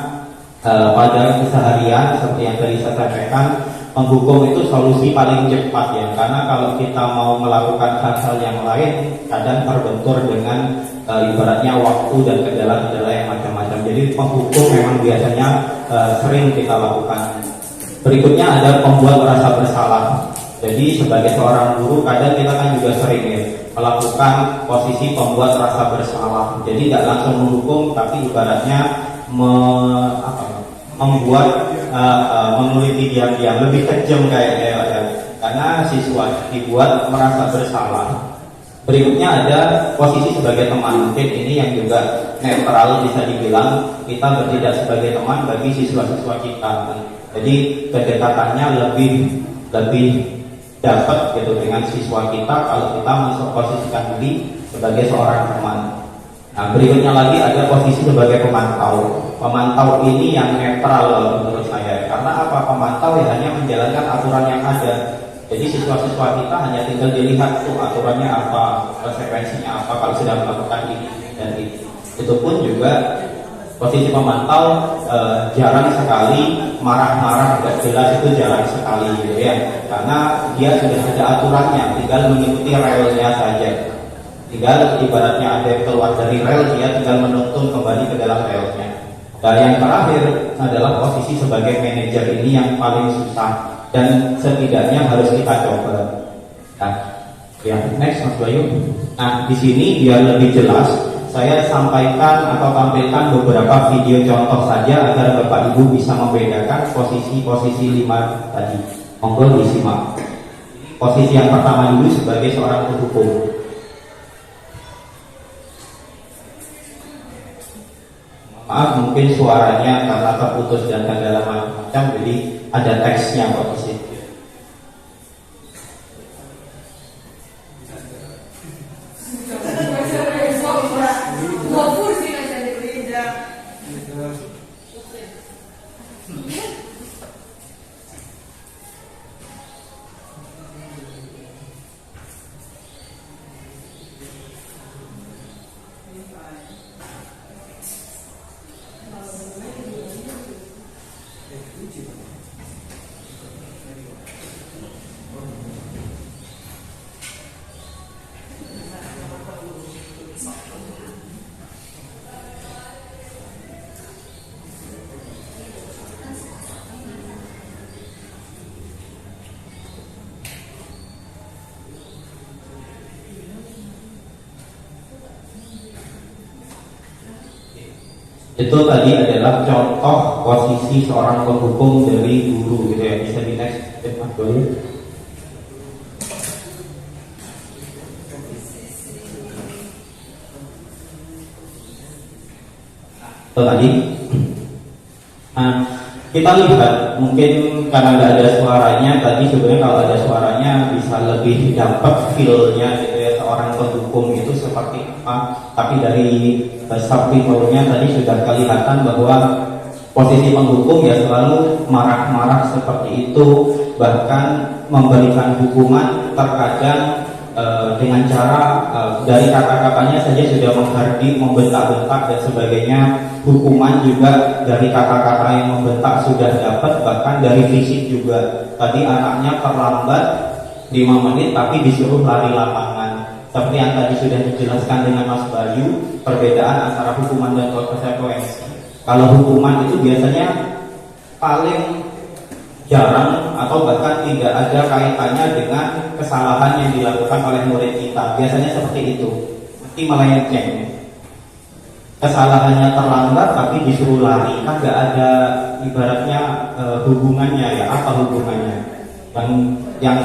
pada keseharian seperti yang tadi saya sampaikan, menghukum itu solusi paling cepat ya, karena kalau kita mau melakukan hal-hal yang lain kadang terbentur dengan ibaratnya waktu dan kendala-kendala yang macam-macam. Jadi penghukum memang biasanya sering kita lakukan. Berikutnya ada pembuat rasa bersalah. Jadi sebagai seorang guru kadang kita kan juga sering ya melakukan posisi pembuat rasa bersalah. Jadi tidak langsung menghukum, tapi ibaratnya membuat meneliti diam-diam, lebih kejam kayaknya ya. Karena siswa dibuat merasa bersalah. Berikutnya ada posisi sebagai teman. Mungkin ini yang juga netral, bisa dibilang kita bertindak sebagai teman bagi siswa-siswa kita. Jadi kedekatannya lebih dapat gitu dengan siswa kita kalau kita memposisikan diri sebagai seorang teman. Nah, berikutnya lagi ada posisi sebagai pemantau. Pemantau ini yang netral menurut saya. Karena apa? Pemantau ya hanya menjalankan aturan yang ada. Jadi siswa-siswa kita hanya tinggal dilihat tuh aturannya apa, konsekuensinya apa kalau sudah melakukan ini dan itu. Itu pun juga posisi pemantau jarang sekali marah-marah gak jelas, itu jarang sekali gitu ya. Karena dia sudah ada aturannya, tinggal mengikuti relnya saja. Tinggal ibaratnya ada yang keluar dari rel, dia tinggal menuntun kembali ke dalam relnya. Dan yang terakhir adalah posisi sebagai manajer, ini yang paling susah dan setidaknya harus kita coba. Nah, ya next Mas Bayu. Nah, di sini biar lebih jelas saya sampaikan atau tampilkan beberapa video contoh saja agar Bapak Ibu bisa membedakan posisi-posisi 5 tadi. Monggo disimak. Posisi yang pertama dulu sebagai seorang penghukum. Maaf, mungkin suaranya karena terputus dan segala macam, jadi ada teksnya kok di situ. Itu tadi adalah contoh posisi seorang penghukum dari guru gitu ya. Bisa di next Mas Boy. Itu tadi. Nah, kita lihat mungkin karena nggak ada suaranya tadi, sebenarnya kalau ada suaranya bisa lebih dapat feel-nya gitu ya, seorang penghukum itu seperti apa. Tapi dari subtitlenya tadi sudah kelihatan bahwa posisi penghukum ya selalu marah-marah seperti itu, bahkan memberikan hukuman terkadang dengan cara dari kata-katanya saja sudah menghardik, membentak-bentak dan sebagainya. Hukuman juga dari kata-kata yang membentak sudah dapat, bahkan dari fisik juga. Tadi anaknya terlambat 5 menit tapi disuruh lari lapangan. Seperti yang tadi sudah dijelaskan dengan Mas Bayu, perbedaan antara hukuman dan konsekuensi. Kalau hukuman itu biasanya paling jarang atau bahkan tidak ada kaitannya dengan kesalahan yang dilakukan oleh murid kita. Biasanya seperti itu, mesti melenceng. Kesalahannya terlambat tapi disuruh lari, kan nggak ada ibaratnya hubungannya ya. Apa hubungannya? Yang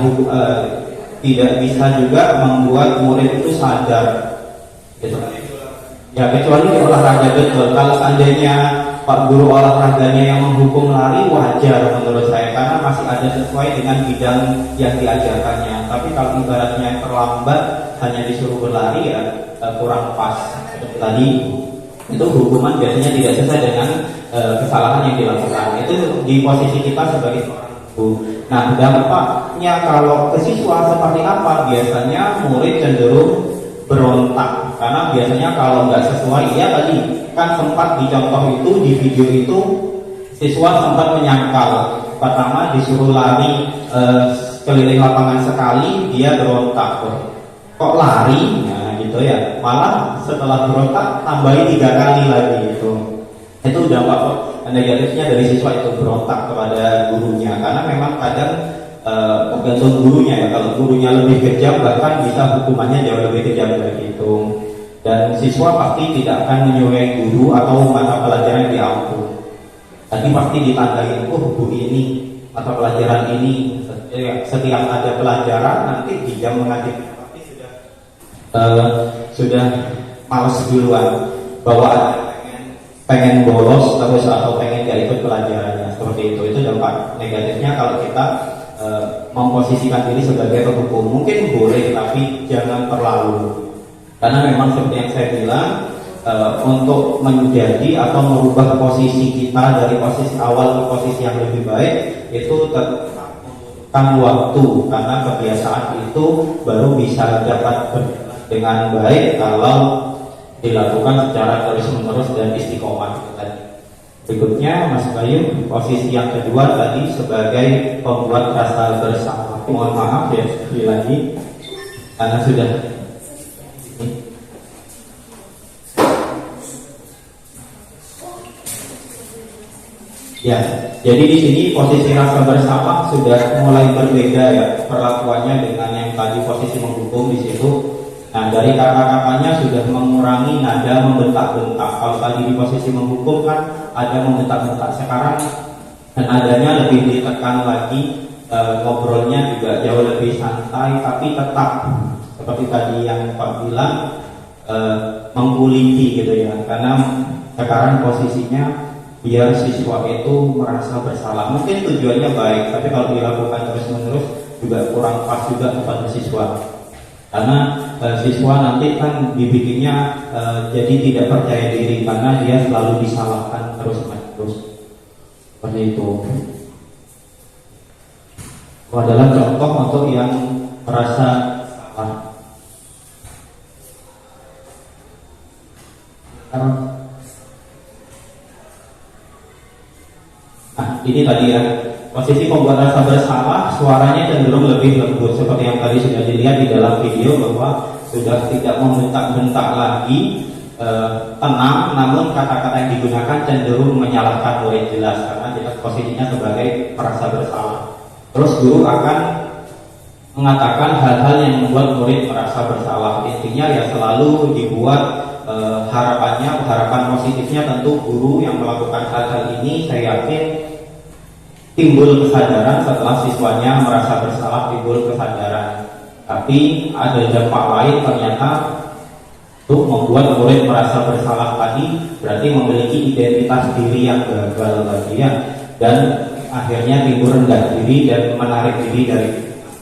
tidak bisa juga membuat murid itu sadar gitu. Ya kecuali olahraga betul. Kalau seandainya Pak Guru olahraganya yang menghukum lari, wajar menurut saya, karena masih ada sesuai dengan bidang yang diajarkannya. Tapi kalau ibaratnya terlambat hanya disuruh berlari ya kurang pas. Tadi itu hukuman biasanya tidak sesuai dengan kesalahan yang dilakukan. Itu di posisi kita sebagai seorang guru. Nah, dampaknya kalau ke siswa seperti apa? Biasanya murid cenderung berontak, karena biasanya kalau nggak sesuai, ya tadi kan sempat di contoh itu, di video itu siswa sempat menyangkal. Pertama disuruh lari keliling lapangan sekali, dia berontak. Kok lari? Nah gitu ya. Malah setelah berontak tambahin 3 kali lagi gitu. Itu dampak negatifnya dari siswa itu berontak kepada gurunya, karena memang kadang tergantung gurunya ya. Kalau gurunya lebih kejam bahkan bisa hukumannya jauh lebih kejam dari itu. Dan siswa pasti tidak akan menyukai guru atau mata pelajaran yang diampu. Tadi pasti ditandai, bu ini mata pelajaran ini setiap ada pelajaran nanti di jam mengaji pasti sudah males duluan, bawaan pengen bolos terus atau pengen gak ikut pelajarannya, seperti itu. Itu dampak negatifnya kalau kita memposisikan diri sebagai penghukum. Mungkin boleh tapi jangan terlalu, karena memang seperti yang saya bilang, untuk menjadi atau merubah posisi kita dari posisi awal ke posisi yang lebih baik itu kan waktu, karena kebiasaan itu baru bisa dapat dengan baik kalau dilakukan secara terus-menerus dan istiqomah. Berikutnya Mas Bayu, posisi yang kedua tadi sebagai pembuat rasa bersama. Mohon maaf ya sekali lagi karena sudah ya. Jadi di sini posisi rasa bersama sudah mulai berbeda ya perlakuannya dengan yang tadi posisi menghukum di situ. Nah, dari kata-katanya sudah mengurangi nada membentak-bentak. Kalau tadi di posisi menghukum kan ada membentak-bentak, sekarang nadanya lebih ditekan lagi, ngobrolnya juga jauh lebih santai, tapi tetap seperti tadi yang Pak bilang, mengkuliti gitu ya. Karena sekarang posisinya biar siswa itu merasa bersalah. Mungkin tujuannya baik, tapi kalau dilakukan terus-menerus juga kurang pas juga kepada siswa. Karena siswa nanti kan dibikinnya jadi tidak percaya diri karena dia selalu disalahkan terus-menerus. Seperti itu. Itu adalah contoh untuk yang merasa salah. Nah, ini tadi ya. Posisi pembuat rasa bersalah, suaranya cenderung lebih lembut seperti yang tadi sudah dilihat di dalam video, bahwa sudah tidak membentak-bentak lagi, tenang, namun kata-kata yang digunakan cenderung menyalahkan murid, jelas karena jelas posisinya sebagai merasa bersalah. Terus guru akan mengatakan hal-hal yang membuat murid merasa bersalah. Intinya ya selalu dibuat harapan positifnya. Tentu guru yang melakukan hal-hal ini saya yakin timbul kesadaran setelah siswanya merasa bersalah, timbul kesadaran. Tapi ada dampak lain ternyata untuk membuat murid merasa bersalah tadi, berarti memiliki identitas diri yang gagal lagi ya, dan akhirnya timbul rendah diri dan menarik diri dari.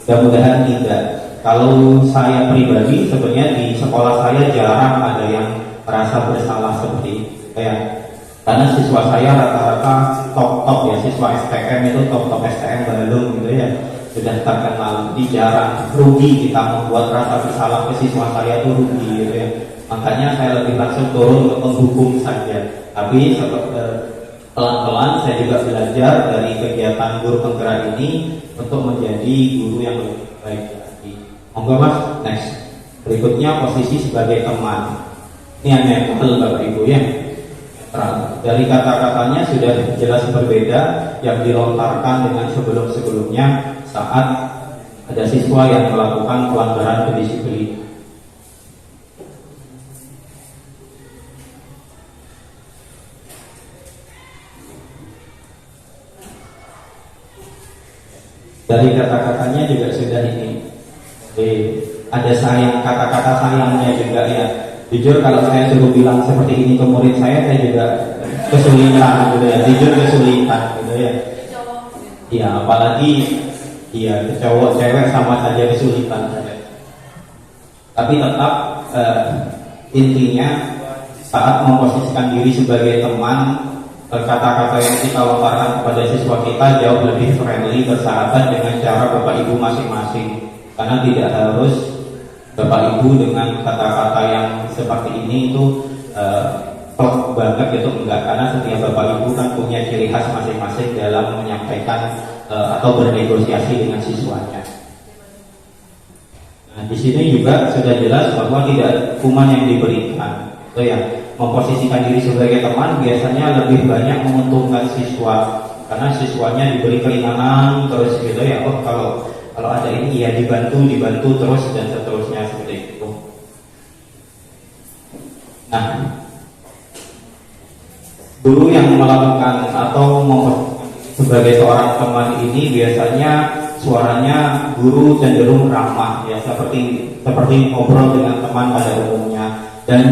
Mudah-mudahan tidak. Kalau saya pribadi sebenarnya di sekolah saya jarang ada yang merasa bersalah seperti kayak. Karena siswa saya rata-rata top ya, siswa STM itu top STM Bandung gitu ya, sudah terkenal. Jadi jarang, rugi kita membuat rasa bersalah ke siswa saya itu rugi gitu ya. Makanya saya lebih langsung turun ke penghukum saja. Tapi pelan-pelan saya juga belajar dari kegiatan guru penggerak ini untuk menjadi guru yang lebih baik lagi. Monggo Mas, next. Berikutnya posisi sebagai teman. Ini hanya Bapak Ibu ya. Dari kata-katanya sudah jelas berbeda yang dilontarkan dengan sebelum-sebelumnya saat ada siswa yang melakukan pelanggaran kedisiplinan. Dari kata-katanya juga sudah ini. Ada sayang, kata-kata sayangnya juga ya. Jujur kalau saya suruh bilang seperti ini ke murid saya juga kesulitan gitu ya. Jujur kesulitan gitu ya. Ya apalagi ya cowok cewek sama saja kesulitan. Tapi tetap intinya saat memposisikan diri sebagai teman, kata-kata yang kita lontarkan kepada siswa kita jauh lebih friendly, bersahabat dengan cara Bapak Ibu masing-masing. Karena tidak harus Bapak Ibu dengan kata-kata yang seperti ini itu plek banget gitu, enggak. Karena setiap Bapak Ibu kan punya ciri khas masing-masing dalam menyampaikan atau bernegosiasi dengan siswanya. Nah, di sini juga sudah jelas bahwa tidak ada hukuman yang diberikan. Itu ya, memposisikan diri sebagai teman biasanya lebih banyak menguntungkan siswa karena siswanya diberi keringanan terus gitu ya. Oh kalau Kalau ada ini ya dibantu terus dan seterusnya seperti itu. Nah, guru yang melakukan atau sebagai seorang teman ini biasanya suaranya guru cenderung ramah ya, seperti ngobrol dengan teman pada umumnya dan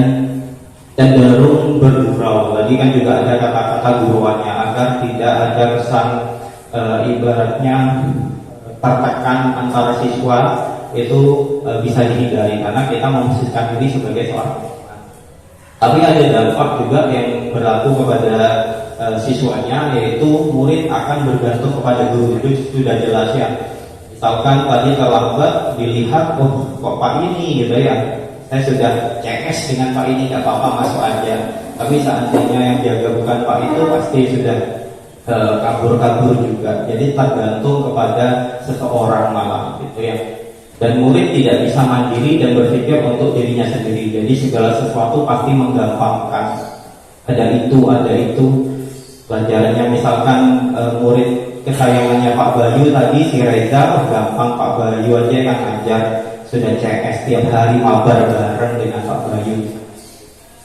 cenderung bergurau. Tadi kan juga ada kata-kata guruannya agar tidak ada kesan ibaratnya tertekan antara siswa itu bisa dihindari karena kita memposisikan diri sebagai seorang teman. Tapi ada dampak juga yang berlaku kepada siswanya, yaitu murid akan bergantung kepada guru. Itu sudah jelas ya. Misalkan tadi terlambat dilihat, oh kok Pak ini gitu ya, saya sudah CS dengan Pak ini, gak apa-apa masuk aja. Tapi seandainya yang jaga bukan Pak itu pasti sudah kabur-kabur juga. Jadi tergantung kepada seseorang malah gitu ya. Dan murid tidak bisa mandiri dan berpikir untuk dirinya sendiri. Jadi segala sesuatu pasti menggampangkan. Ada itu pelajarannya. Misalkan murid kesayangannya Pak Bayu tadi, si Reza, gampang Pak Bayu aja yang ngajar. Sudah CS tiap hari mabar bareng dengan Pak Bayu.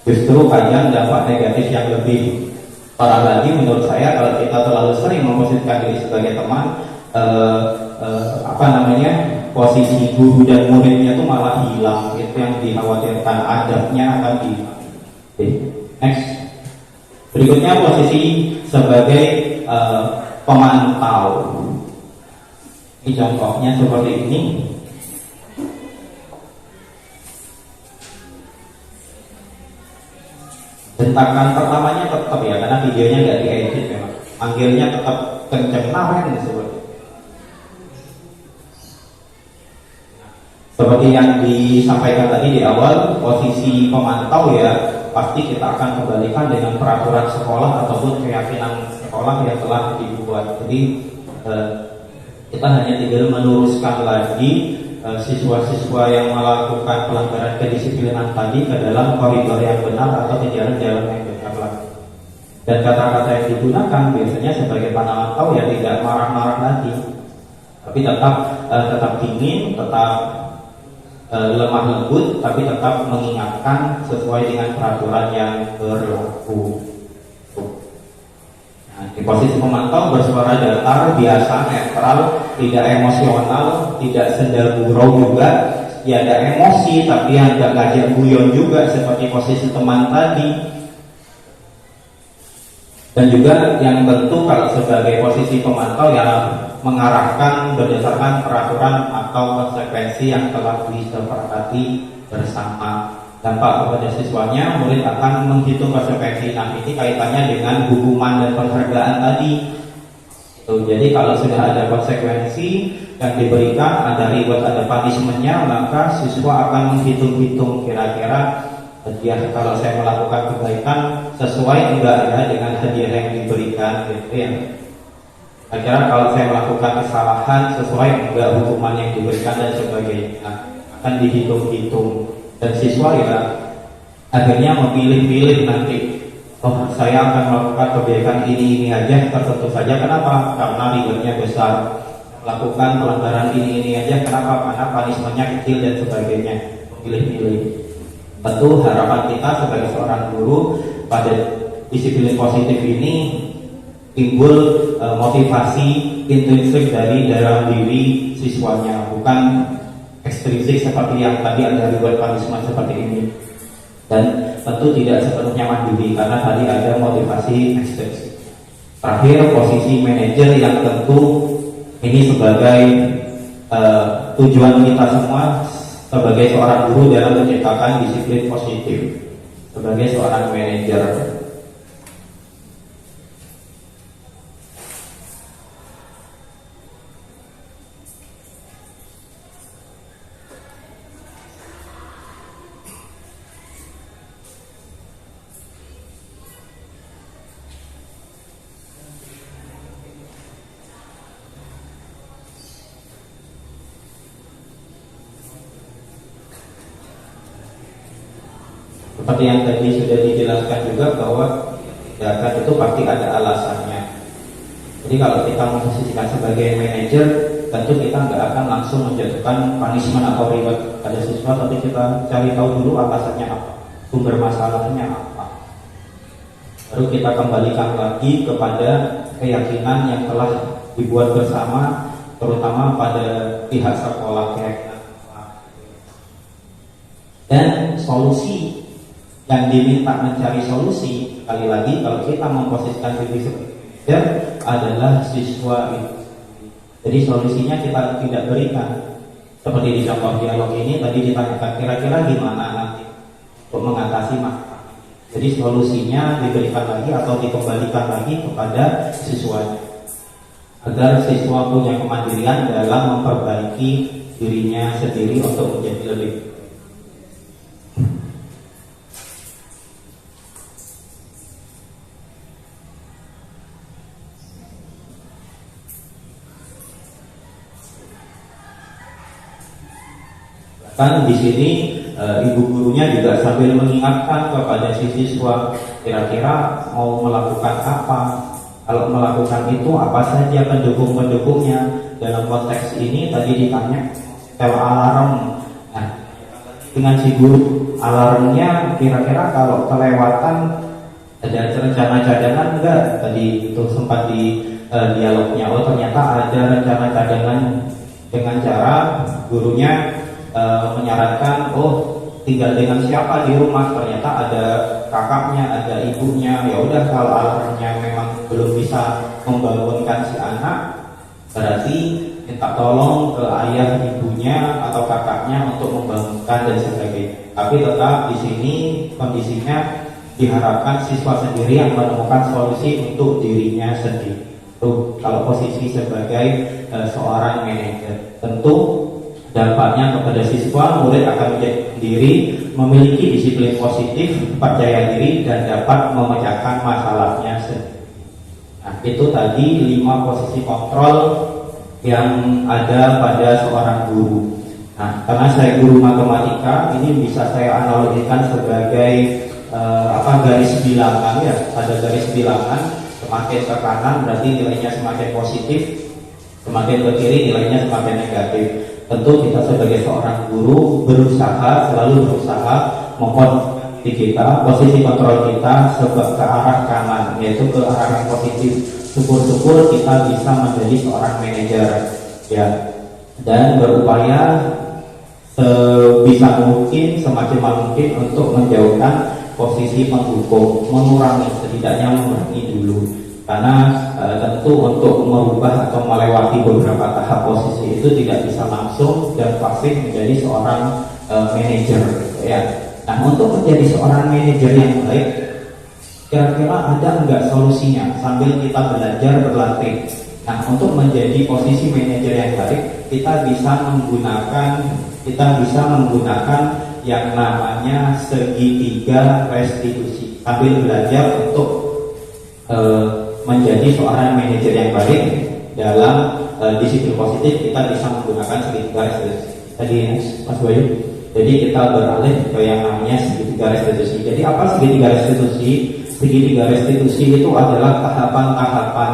Justru kadang dampak negatif yang lebih parah lagi menurut saya kalau kita terlalu sering memposisikan diri sebagai teman, posisi guru dan muridnya itu malah hilang. Itu yang dikhawatirkan, adabnya akan hilang. Oke, next. Berikutnya posisi sebagai pemantau. Ini contohnya seperti ini. Hentakan pertamanya tetap ya, karena videonya nggak diedit memang. Manggilnya tetap kenceng namen seperti yang disampaikan tadi di awal, posisi pemantau ya pasti kita akan kembalikan dengan peraturan sekolah ataupun keyakinan sekolah yang telah dibuat. Jadi kita hanya tinggal meluruskan lagi siswa-siswa yang melakukan pelanggaran kedisiplinan tadi ke dalam koridor yang benar atau ke jalan-jalan yang benar lagi. Dan kata-kata yang digunakan biasanya sebagai pemantau ya tidak marah-marah lagi, tapi tetap dingin, tetap lemah lembut, tapi tetap mengingatkan sesuai dengan peraturan yang berlaku. Di posisi pemantau bersuara datar, biasa, netral, tidak emosional, tidak sendal gurau juga. Ya ada emosi, tapi yang tidak ngajak guyon juga seperti posisi teman tadi. Dan juga yang tentu kalau sebagai posisi pemantau yang mengarahkan berdasarkan peraturan atau konsekuensi yang telah disepakati bersama. Dampak kepada siswanya, murid akan menghitung konsekuensi. Nah, ini kaitannya dengan hukuman dan penghargaan tadi. Jadi kalau sudah ada konsekuensi yang diberikan, ada reward, ada punishmentnya, maka siswa akan menghitung-hitung kira-kira hadiah kalau saya melakukan kebaikan sesuai enggak ya dengan hadiah yang diberikan gitu ya. Kira-kira kalau saya melakukan kesalahan sesuai enggak hukuman yang diberikan dan sebagainya, akan dihitung-hitung. Dan siswa ya akhirnya memilih-pilih nanti, oh saya akan melakukan kebaikan ini aja tertentu saja. Kenapa? Karena rewardnya besar. Lakukan pelanggaran ini aja, kenapa? Karena punishmentnya kecil dan sebagainya. Pilih-pilih. Tentu harapan kita sebagai seorang guru pada disiplin positif ini timbul motivasi intrinsik dari dalam diri siswanya, bukan ekstrinsik seperti yang tadi ada reward punishment seperti ini. Dan tentu tidak sepenuhnya mandiri karena tadi ada motivasi ekstrinsik. Terakhir, posisi manajer yang tentu ini sebagai tujuan kita semua sebagai seorang guru dalam menciptakan disiplin positif sebagai seorang manajer. Seperti yang tadi sudah dijelaskan juga bahwa tindakan itu pasti ada alasannya. Jadi kalau kita memposisikan sebagai manajer, tentu kita nggak akan langsung menjatuhkan punishment atau reward pada siswa, tapi kita cari tahu dulu alasannya apa, sumber masalahnya apa. Baru kita kembalikan lagi kepada keyakinan yang telah dibuat bersama, terutama pada pihak sekolah keyakinan. Dan solusi yang diminta mencari solusi, sekali lagi kalau kita memposisikan diri seperti itu adalah siswa itu. Jadi solusinya kita tidak berikan seperti di contoh dialog ini tadi ditanyakan kira-kira gimana nanti untuk mengatasi masalah. Jadi solusinya diberikan lagi atau dikembalikan lagi kepada siswanya agar siswa punya kemandirian dalam memperbaiki dirinya sendiri untuk menjadi lebih. Kan di sini ibu gurunya juga sambil mengingatkan kepada si siswa kira-kira mau melakukan apa, kalau melakukan itu apa saja pendukung-pendukungnya. Dalam konteks ini tadi ditanya kalau alarm, nah dengan si guru alarmnya kira-kira kalau kelewatan ada rencana cadangan enggak, tadi itu sempat di dialognya, oh ternyata ada rencana cadangan dengan cara gurunya menyarankan, oh tinggal dengan siapa di rumah, ternyata ada kakaknya, ada ibunya, ya udah kalau alarmnya memang belum bisa membangunkan si anak, berarti minta tolong ke ayah ibunya atau kakaknya untuk membangunkan dan sebagainya. Tapi tetap di sini kondisinya diharapkan siswa sendiri yang menemukan solusi untuk dirinya sendiri. Tuh kalau posisi sebagai seorang manajer, tentu dampaknya kepada siswa, murid akan menjadi diri, memiliki disiplin positif, percaya diri, dan dapat memecahkan masalahnya sendiri. Nah, itu tadi 5 posisi kontrol yang ada pada seorang guru. Nah, karena saya guru matematika, ini bisa saya analogikan sebagai garis bilangan ya. Ada garis bilangan, semakin ke kanan berarti nilainya semakin positif, semakin ke kiri nilainya semakin negatif. Tentu kita sebagai seorang guru selalu berusaha membuat kita posisi kontrol kita ke arah kanan, yaitu ke arah yang positif. Syukur-syukur kita bisa menjadi seorang manajer ya, dan berupaya sebisa mungkin, semaksimal mungkin untuk menjauhkan posisi pendukung, setidaknya mengurangi dulu. Karena tentu untuk merubah atau melewati beberapa tahap posisi itu tidak bisa langsung dan pasti menjadi seorang manajer ya. Nah, untuk menjadi seorang manajer yang baik, kira-kira ada enggak solusinya sambil kita belajar berlatih? Nah, untuk menjadi posisi manajer yang baik, kita bisa menggunakan yang namanya segitiga restitusi sambil belajar untuk menjadi seorang manajer yang baik dalam disiplin positif. Kita bisa menggunakan segitiga restitusi tadi Mas Bayu. Jadi kita beralih ke yang namanya segitiga restitusi. Jadi apa segitiga restitusi? Segitiga restitusi itu adalah tahapan-tahapan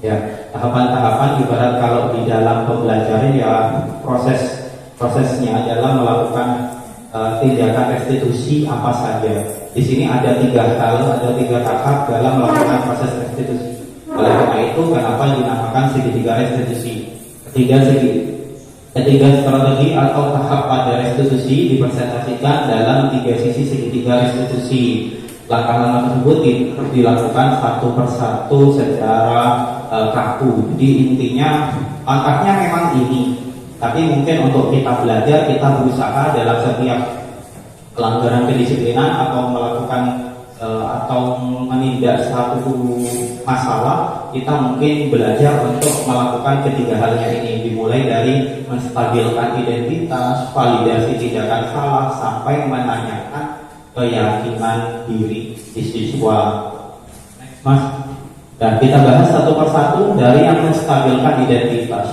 ya, tahapan-tahapan ibarat kalau di dalam pembelajaran ya, prosesnya adalah melakukan tindakan restitusi apa saja. Di sini ada 3 tahap dalam melakukan proses restitusi. Oleh karena itu, kenapa dinamakan segitiga restitusi? Ketiga strategi atau tahap pada restitusi dipresentasikan dalam 3 sisi segitiga restitusi. Langkah-langkah tersebut dilakukan satu persatu secara kaku. Jadi intinya langkahnya memang ini, tapi mungkin untuk kita belajar, kita berusaha dalam setiap pelanggaran kedisiplinan atau melakukan atau menindak satu masalah, kita mungkin belajar untuk melakukan 3 halnya ini, dimulai dari menstabilkan identitas, validasi tindakan salah, sampai menanyakan keyakinan diri di siswa. Mas, dan kita bahas satu persatu. Dari yang menstabilkan identitas,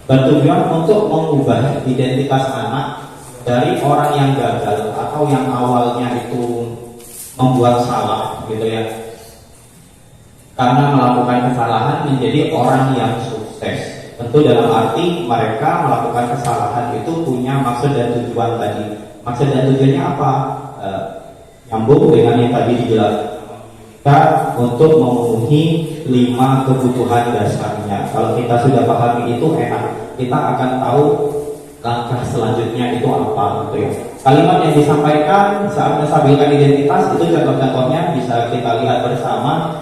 bertujuan untuk mengubah identitas anak dari orang yang gagal atau yang awalnya itu membuat salah gitu ya, karena melakukan kesalahan menjadi orang yang sukses. Tentu dalam arti mereka melakukan kesalahan itu punya maksud dan tujuan tadi. Maksud dan tujuannya apa? Nyambung dengan yang tadi dijelaskan. Kita untuk memenuhi 5 kebutuhan dasarnya. Kalau kita sudah pahami itu enak, kita akan tahu langkah selanjutnya itu apa gitu ya. Kalimat yang disampaikan saat menstabilkan identitas itu contoh-contohnya bisa kita lihat bersama.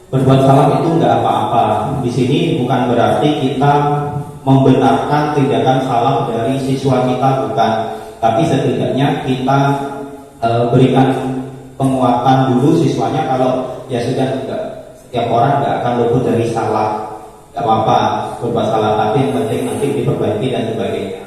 Berbuat salah itu nggak apa-apa. Di sini bukan berarti kita membenarkan tindakan salah dari siswa kita, bukan. Tapi setidaknya kita berikan penguatan dulu siswanya. Kalau ya sudah, enggak, setiap orang nggak akan luput dari salah, nggak apa-apa berbuat salah, tapi yang penting nanti diperbaiki dan sebagainya.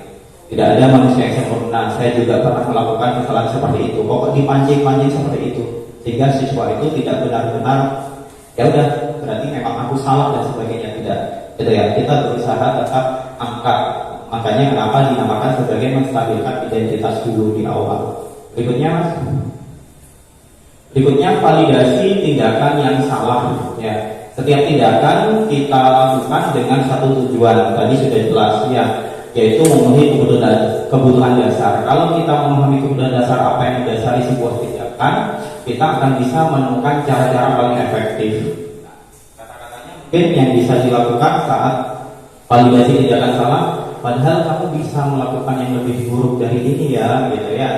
Tidak ada manusia yang sempurna. Saya juga pernah melakukan kesalahan seperti itu. Pokok dipancing-pancing seperti itu, sehingga siswa itu tidak benar-benar ya udah berarti memang aku salah dan sebagainya. Tidak, gitu ya. Kita berusaha tetap angkat. Makanya kenapa dinamakan sebagai menstabilkan identitas dulu di awal. Berikutnya Mas. Berikutnya validasi tindakan yang salah ya. Setiap tindakan kita lakukan dengan satu tujuan. Tadi sudah jelas ya, yaitu memenuhi kebutuhan dasar. Kalau kita memahami kebutuhan dasar apa yang mendasari sebuah tindakan, kita akan bisa menemukan cara-cara paling efektif. Kata-katanya mungkin yang bisa dilakukan saat validasi tindakan salah, padahal kamu bisa melakukan yang lebih buruk dari ini ya, gitu ya,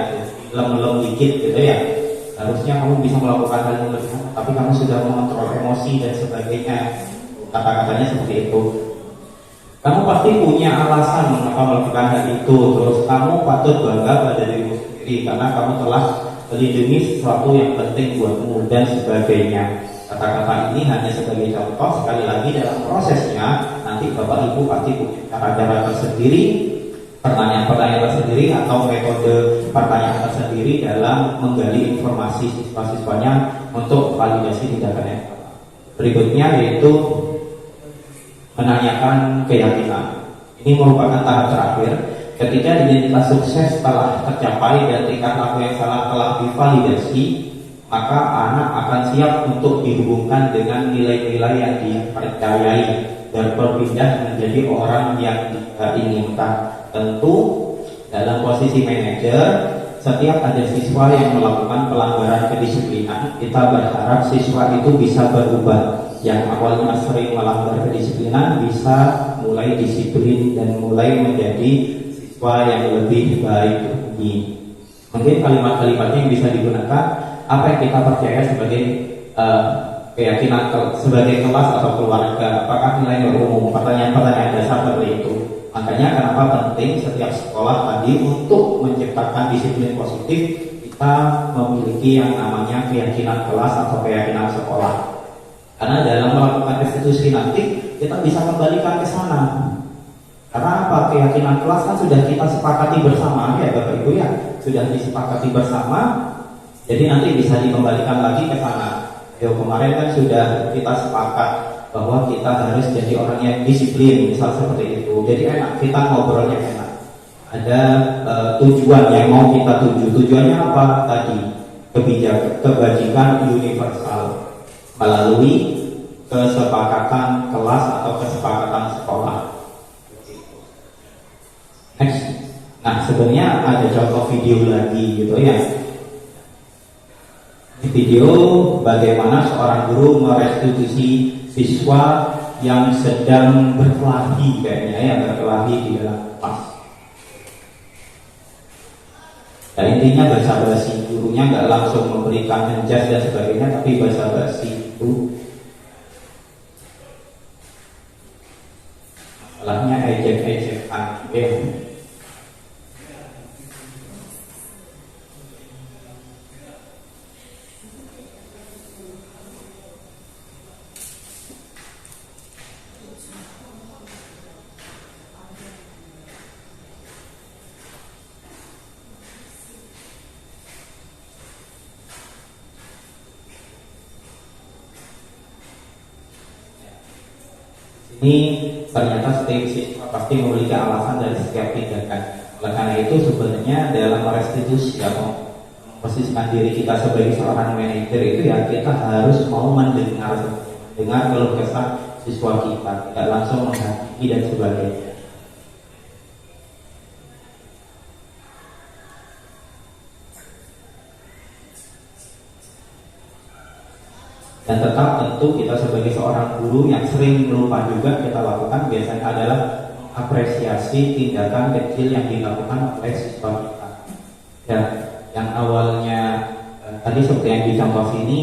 lem-lem dikit gitu ya. Harusnya kamu bisa melakukan hal yang lebih, tapi kamu sudah mengontrol emosi dan sebagainya. Kata-katanya seperti itu. Kamu pasti punya alasan mengapa melakukan hal itu. Terus kamu patut bangga pada dirimu sendiri karena kamu telah melindungi sesuatu yang penting buatmu dan sebagainya. Kata-kata ini hanya sebagai contoh. Sekali lagi dalam prosesnya nanti Bapak Ibu pasti punya cara-cara tersendiri, pertanyaan-pertanyaan tersendiri atau metode pertanyaan tersendiri dalam menggali informasi siswa-siswanya untuk validasi tindakannya. Berikutnya yaitu menanyakan keyakinan. Ini merupakan tahap terakhir. Ketika identitas sukses telah tercapai dan tingkah laku yang salah telah divalidasi, maka anak akan siap untuk dihubungkan dengan nilai-nilai yang dipercayai dan berpindah menjadi orang yang diinginkan. Tentu dalam posisi manajer, setiap ada siswa yang melakukan pelanggaran kedisiplinan, kita berharap siswa itu bisa berubah. Yang awalnya sering melanggar kedisiplinan bisa mulai disiplin dan mulai menjadi siswa yang lebih baik lagi. Mungkin kalimat-kalimatnya yang bisa digunakan, apa yang kita percaya sebagai keyakinan sebagai kelas atau keluarga, apakah nilai umum, pertanyaan-pertanyaan dasar seperti itu. Makanya kenapa penting setiap sekolah tadi untuk menciptakan disiplin positif, kita memiliki yang namanya keyakinan kelas atau keyakinan sekolah. Karena dalam melakukan restitusi nanti kita bisa kembalikan ke sana. Karena apa? Keyakinan kelas kan sudah kita sepakati bersama ya Bapak Ibu ya, sudah disepakati bersama. Jadi nanti bisa dikembalikan lagi ke sana. Kemarin kan sudah kita sepakat bahwa kita harus jadi orang yang disiplin, misal seperti itu. Jadi enak, kita ngobrolnya enak. Ada tujuan yang mau kita tuju. Tujuannya apa tadi? Kebajikan universal melalui kesepakatan kelas atau kesepakatan sekolah. Next. Nah sebenarnya ada contoh video lagi gitu ya. Video bagaimana seorang guru merestitusi siswa yang sedang berkelahi kayaknya ya, berkelahi di dalam kelas. Dan intinya basa-basi, gurunya nggak langsung memberikan menjas dan sebagainya, tapi basa-basi itu masalahnya ejek-ejekan ya. Ini ternyata setiap siswa pasti memiliki alasan dari setiap tindakan. Oleh karena itu sebenarnya dalam restitusi atau memposisikan diri kita sebagai seorang manajer itu ya kita harus mau mendengar keluh kesah siswa kita, tidak langsung menghakimi. tinggi dan sebagainya. Dan tetap tentu kita sebagai seorang guru yang sering lupa juga kita lakukan biasanya adalah apresiasi tindakan kecil yang dilakukan oleh siswa kita. Dan yang awalnya tadi seperti yang dicontoh sini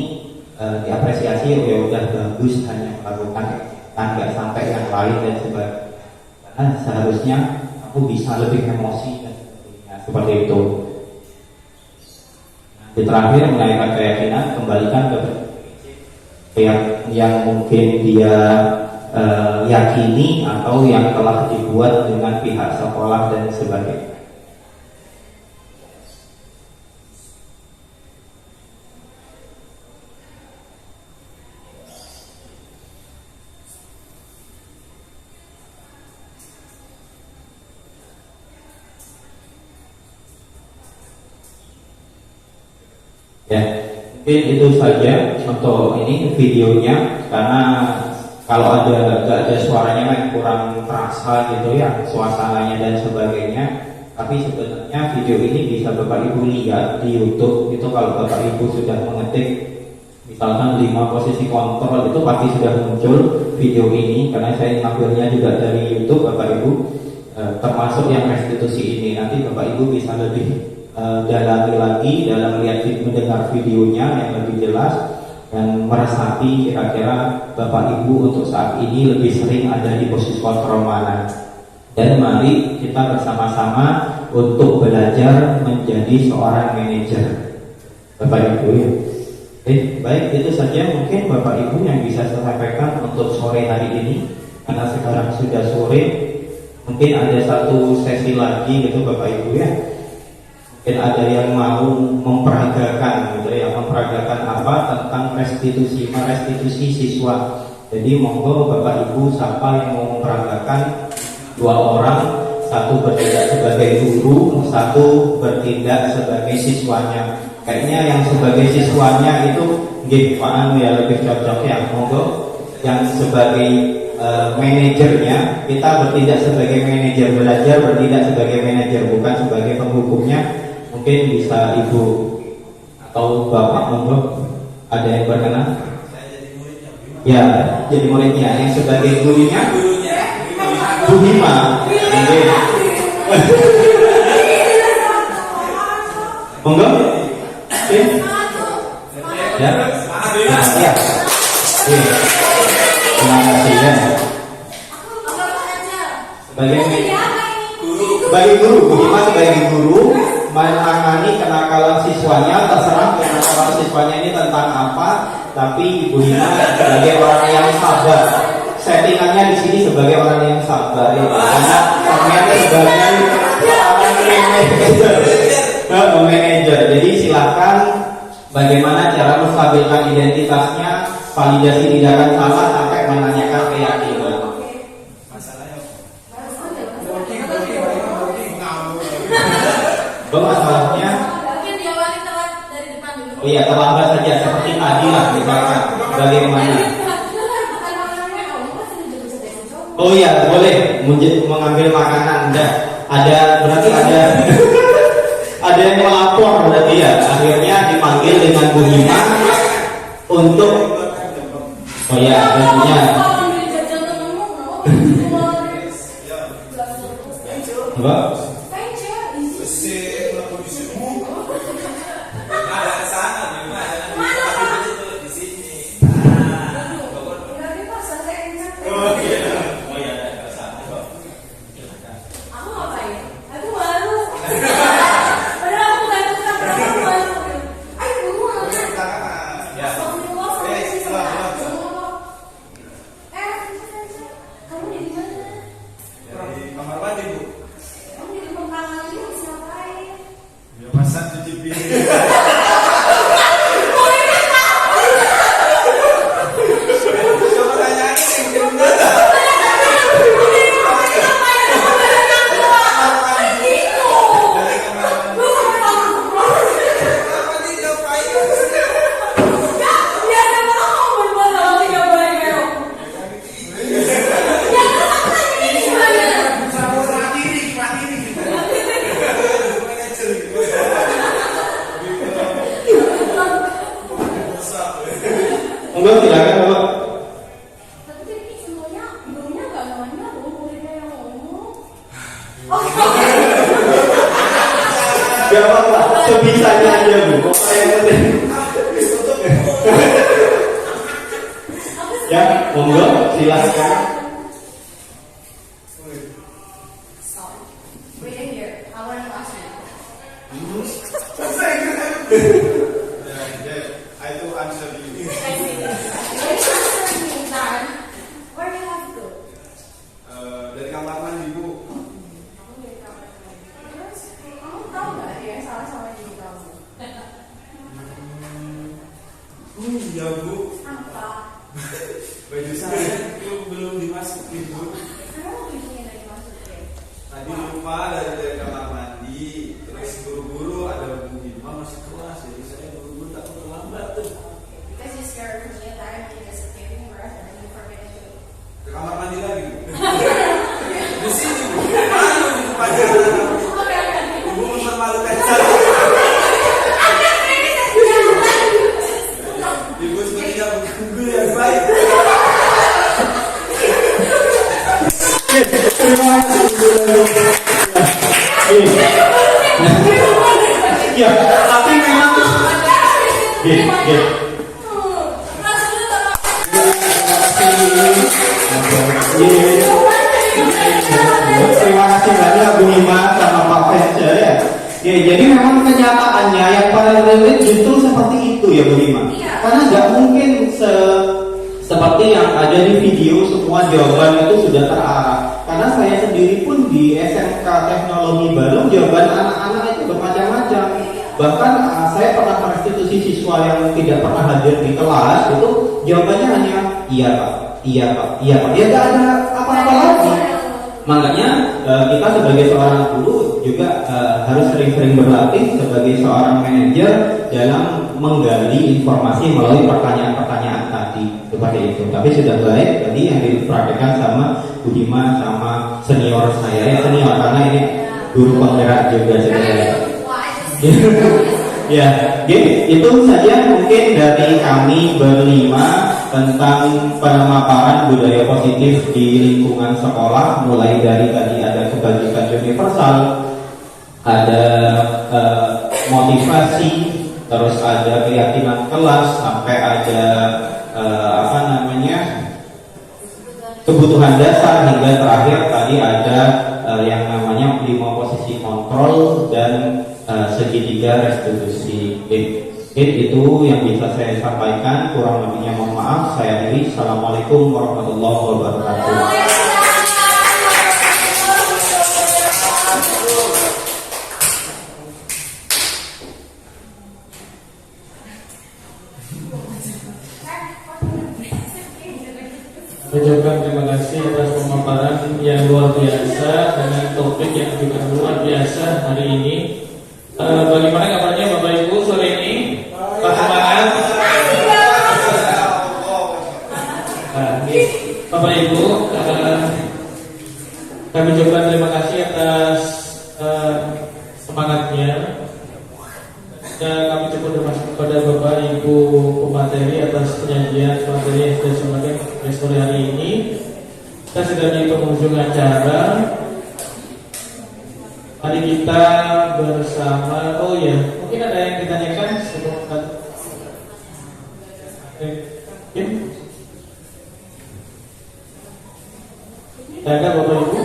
diapresiasi, ya udah bagus, hanya melakukan nggak sampai yang lain dan sebagainya. Karena seharusnya aku bisa lebih emosi dan sebagainya, seperti itu. Di terakhir mengenai keyakinan, kembalikan ke yang mungkin dia yakini atau yang telah dibuat dengan pihak sekolah dan sebagainya. Ya, mungkin itu saja untuk ini videonya, karena kalau gak ada suaranya kan kurang terasa gitu ya, suasananya dan sebagainya. Tapi sebenarnya video ini bisa Bapak Ibu lihat di YouTube itu. Kalau Bapak Ibu sudah mengetik misalkan 5 posisi kontrol, itu pasti sudah muncul video ini, karena saya ngambilnya juga dari YouTube Bapak Ibu, termasuk yang restitusi ini. Nanti Bapak Ibu bisa lebih dalami lagi dalam mendengar videonya yang lebih jelas dan meresapi kira-kira Bapak Ibu untuk saat ini lebih sering ada di posisi kontrol mana. Dan mari kita bersama-sama untuk belajar menjadi seorang manajer, Bapak Ibu ya. Baik, itu saja mungkin Bapak Ibu yang bisa saya sampaikan untuk sore hari ini, karena sekarang sudah sore. Mungkin ada satu sesi lagi gitu Bapak Ibu ya. Mungkin ada yang mau memperagakan gitu ya, memperagakan apa tentang merestitusi siswa. Jadi monggo Bapak Ibu siapa yang mau memperagakan, 2 orang, satu bertindak sebagai guru, satu bertindak sebagai siswanya. Kayaknya yang sebagai siswanya itu Pak ya lebih cocok ya. Monggo yang sebagai manajernya, kita bertindak sebagai manajer, belajar bertindak sebagai manajer, bukan sebagai penghukumnya. Mungkin bisa Ibu atau Bapak monggo, ada yang berkenan? Ya, jadi muridnya. Yang sebagai gurunya Bu Hima. Monggo. Ya. Ya. Terima kasih ya. Sebagai guru, Bu Hima sebagai guru menangani kenakalan siswanya, terserah kenakalan siswanya ini tentang apa, tapi Ibu Hina sebagai orang yang sabar. Settingannya di sini sebagai orang yang sabar ya. Karena ternyata sebagai orang manajer. Jadi silakan bagaimana cara menstabilkan identitasnya, validasi tindakan salah sampai menanyakan keyakinan. Masalahnya oh iya, terlambat saja seperti tadi lah misalkan bagaimana. Oh iya, boleh mengambil makanan. Ada berarti ada yang melapor berarti ya. Akhirnya dipanggil dengan Bu Hima untuk oh iya, tentunya enggak. Gak apa-apa, sebisanya aja Bu. Pokoknya yang penting. Ya, monggo silahkan. I to answer you. Where do you have to go? Dari kamar mandi Bu. Kamu tahu nggak ada yang salah sama diri kamu? Iya Bu. Apa? Baju saya itu belum dimasukin Bu. Kamu bikinnya dari masukin. Tadi lupa dari kamar mandi. Terus buru-buru ada Bu Bima masuk kelas. Jadi saya buru-buru takut terlambat tuh. Because you scared from the time you just taking breath and then you forget to. Ke kamar mandi lagi Bu. Di sini Bu. Malu di depannya. Ibu mempermalukan saya. Ibu sepertinya bukan guru yang baik. Terima kasih. Ya, tapi memang terima kasih banyak Bu Lima sama Pak Fencer ya. Ya, jadi memang kenyataannya yang paling relate justru seperti itu ya Bu Lima. Karena nggak mungkin seperti yang ada di video semua jawaban itu sudah terarah. Karena saya sendiri pun di SMK Teknologi Bandung jawaban anak-anak itu bermacam-macam. Bahkan saya pernah merestitusi siswa yang tidak pernah hadir di kelas itu jawabannya hanya iya Pak, iya Pak, iya Pak. Ya nggak ada apa-apa lagi. Makanya kita sebagai seorang guru juga harus sering-sering berlatih sebagai seorang manajer dalam menggali informasi melalui pertanyaan-pertanyaan tadi seperti itu. Tapi sudah baik tadi yang dipraktekkan sama Bu Dima sama senior saya ya senior karena ini guru penggerak juga sebenarnya. Ya, itu saja mungkin dari kami berlima tentang pemaparan budaya positif di lingkungan sekolah, mulai dari tadi ada kebajikan universal, ada motivasi, terus ada keyakinan kelas, sampai ada kebutuhan dasar, hingga terakhir tadi ada yang namanya 5 posisi kontrol dan segitiga restitusi. Itu yang bisa saya sampaikan, kurang lebihnya mohon maaf. Saya akhiri. Assalamualaikum warahmatullahi wabarakatuh. Ucapkan terima kasih atas pemaparan yang luar biasa dengan topik yang juga luar biasa hari ini. Bagaimana kabarnya Bapak Ibu sore ini? Pak semangat? Bapak Ibu, kami ucapkan terima kasih atas semangatnya. Dan kami coba terima kasih kepada Bapak Ibu pemateri atas penyajian materi yang sudah disampaikan sore hari ini. Kita sudah di penghujung acara. Mari kita bersama. Oh ya, mungkin ada yang ditanyakan sebelum ada Bapak Ibu?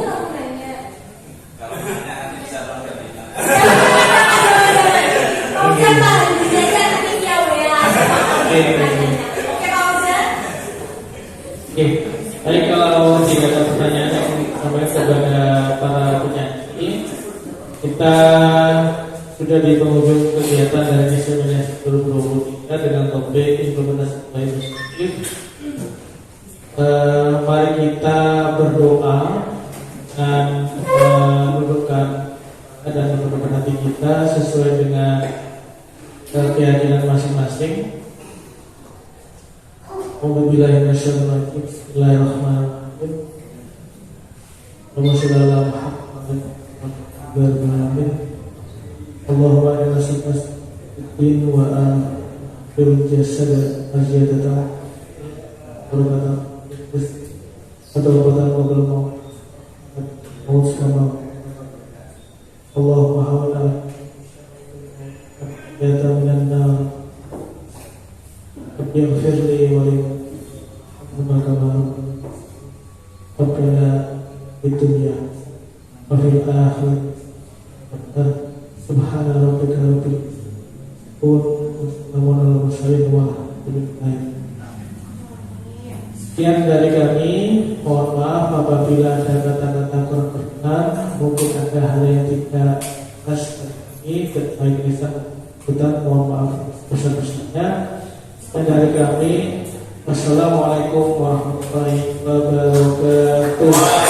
Baik, kalau tidak ada pertanyaan yang sampai kepada para penyanyi, kita sudah di penghujung kegiatan dari seminar 2023 dengan topik implementasi budaya positif. Mari kita berdoa dan menundukkan dan menundukkan hati kita sesuai dengan keyakinan masing-masing. Bismillahirrahmanirrahim. Allahumma inna sallallahu wa bil jasad aziyadatan berkata atau Allahumma hawala wa fil akhirati subhana rabbika rabbil izzati wa sekian dari kami. Mohon maaf apabila ada kata-kata kurang berkenan, mungkin ada hal yang tidak pas ini terkait lisan kita, mohon maaf besar-besarnya. Dan dari kami, wassalamualaikum warahmatullahi wabarakatuh.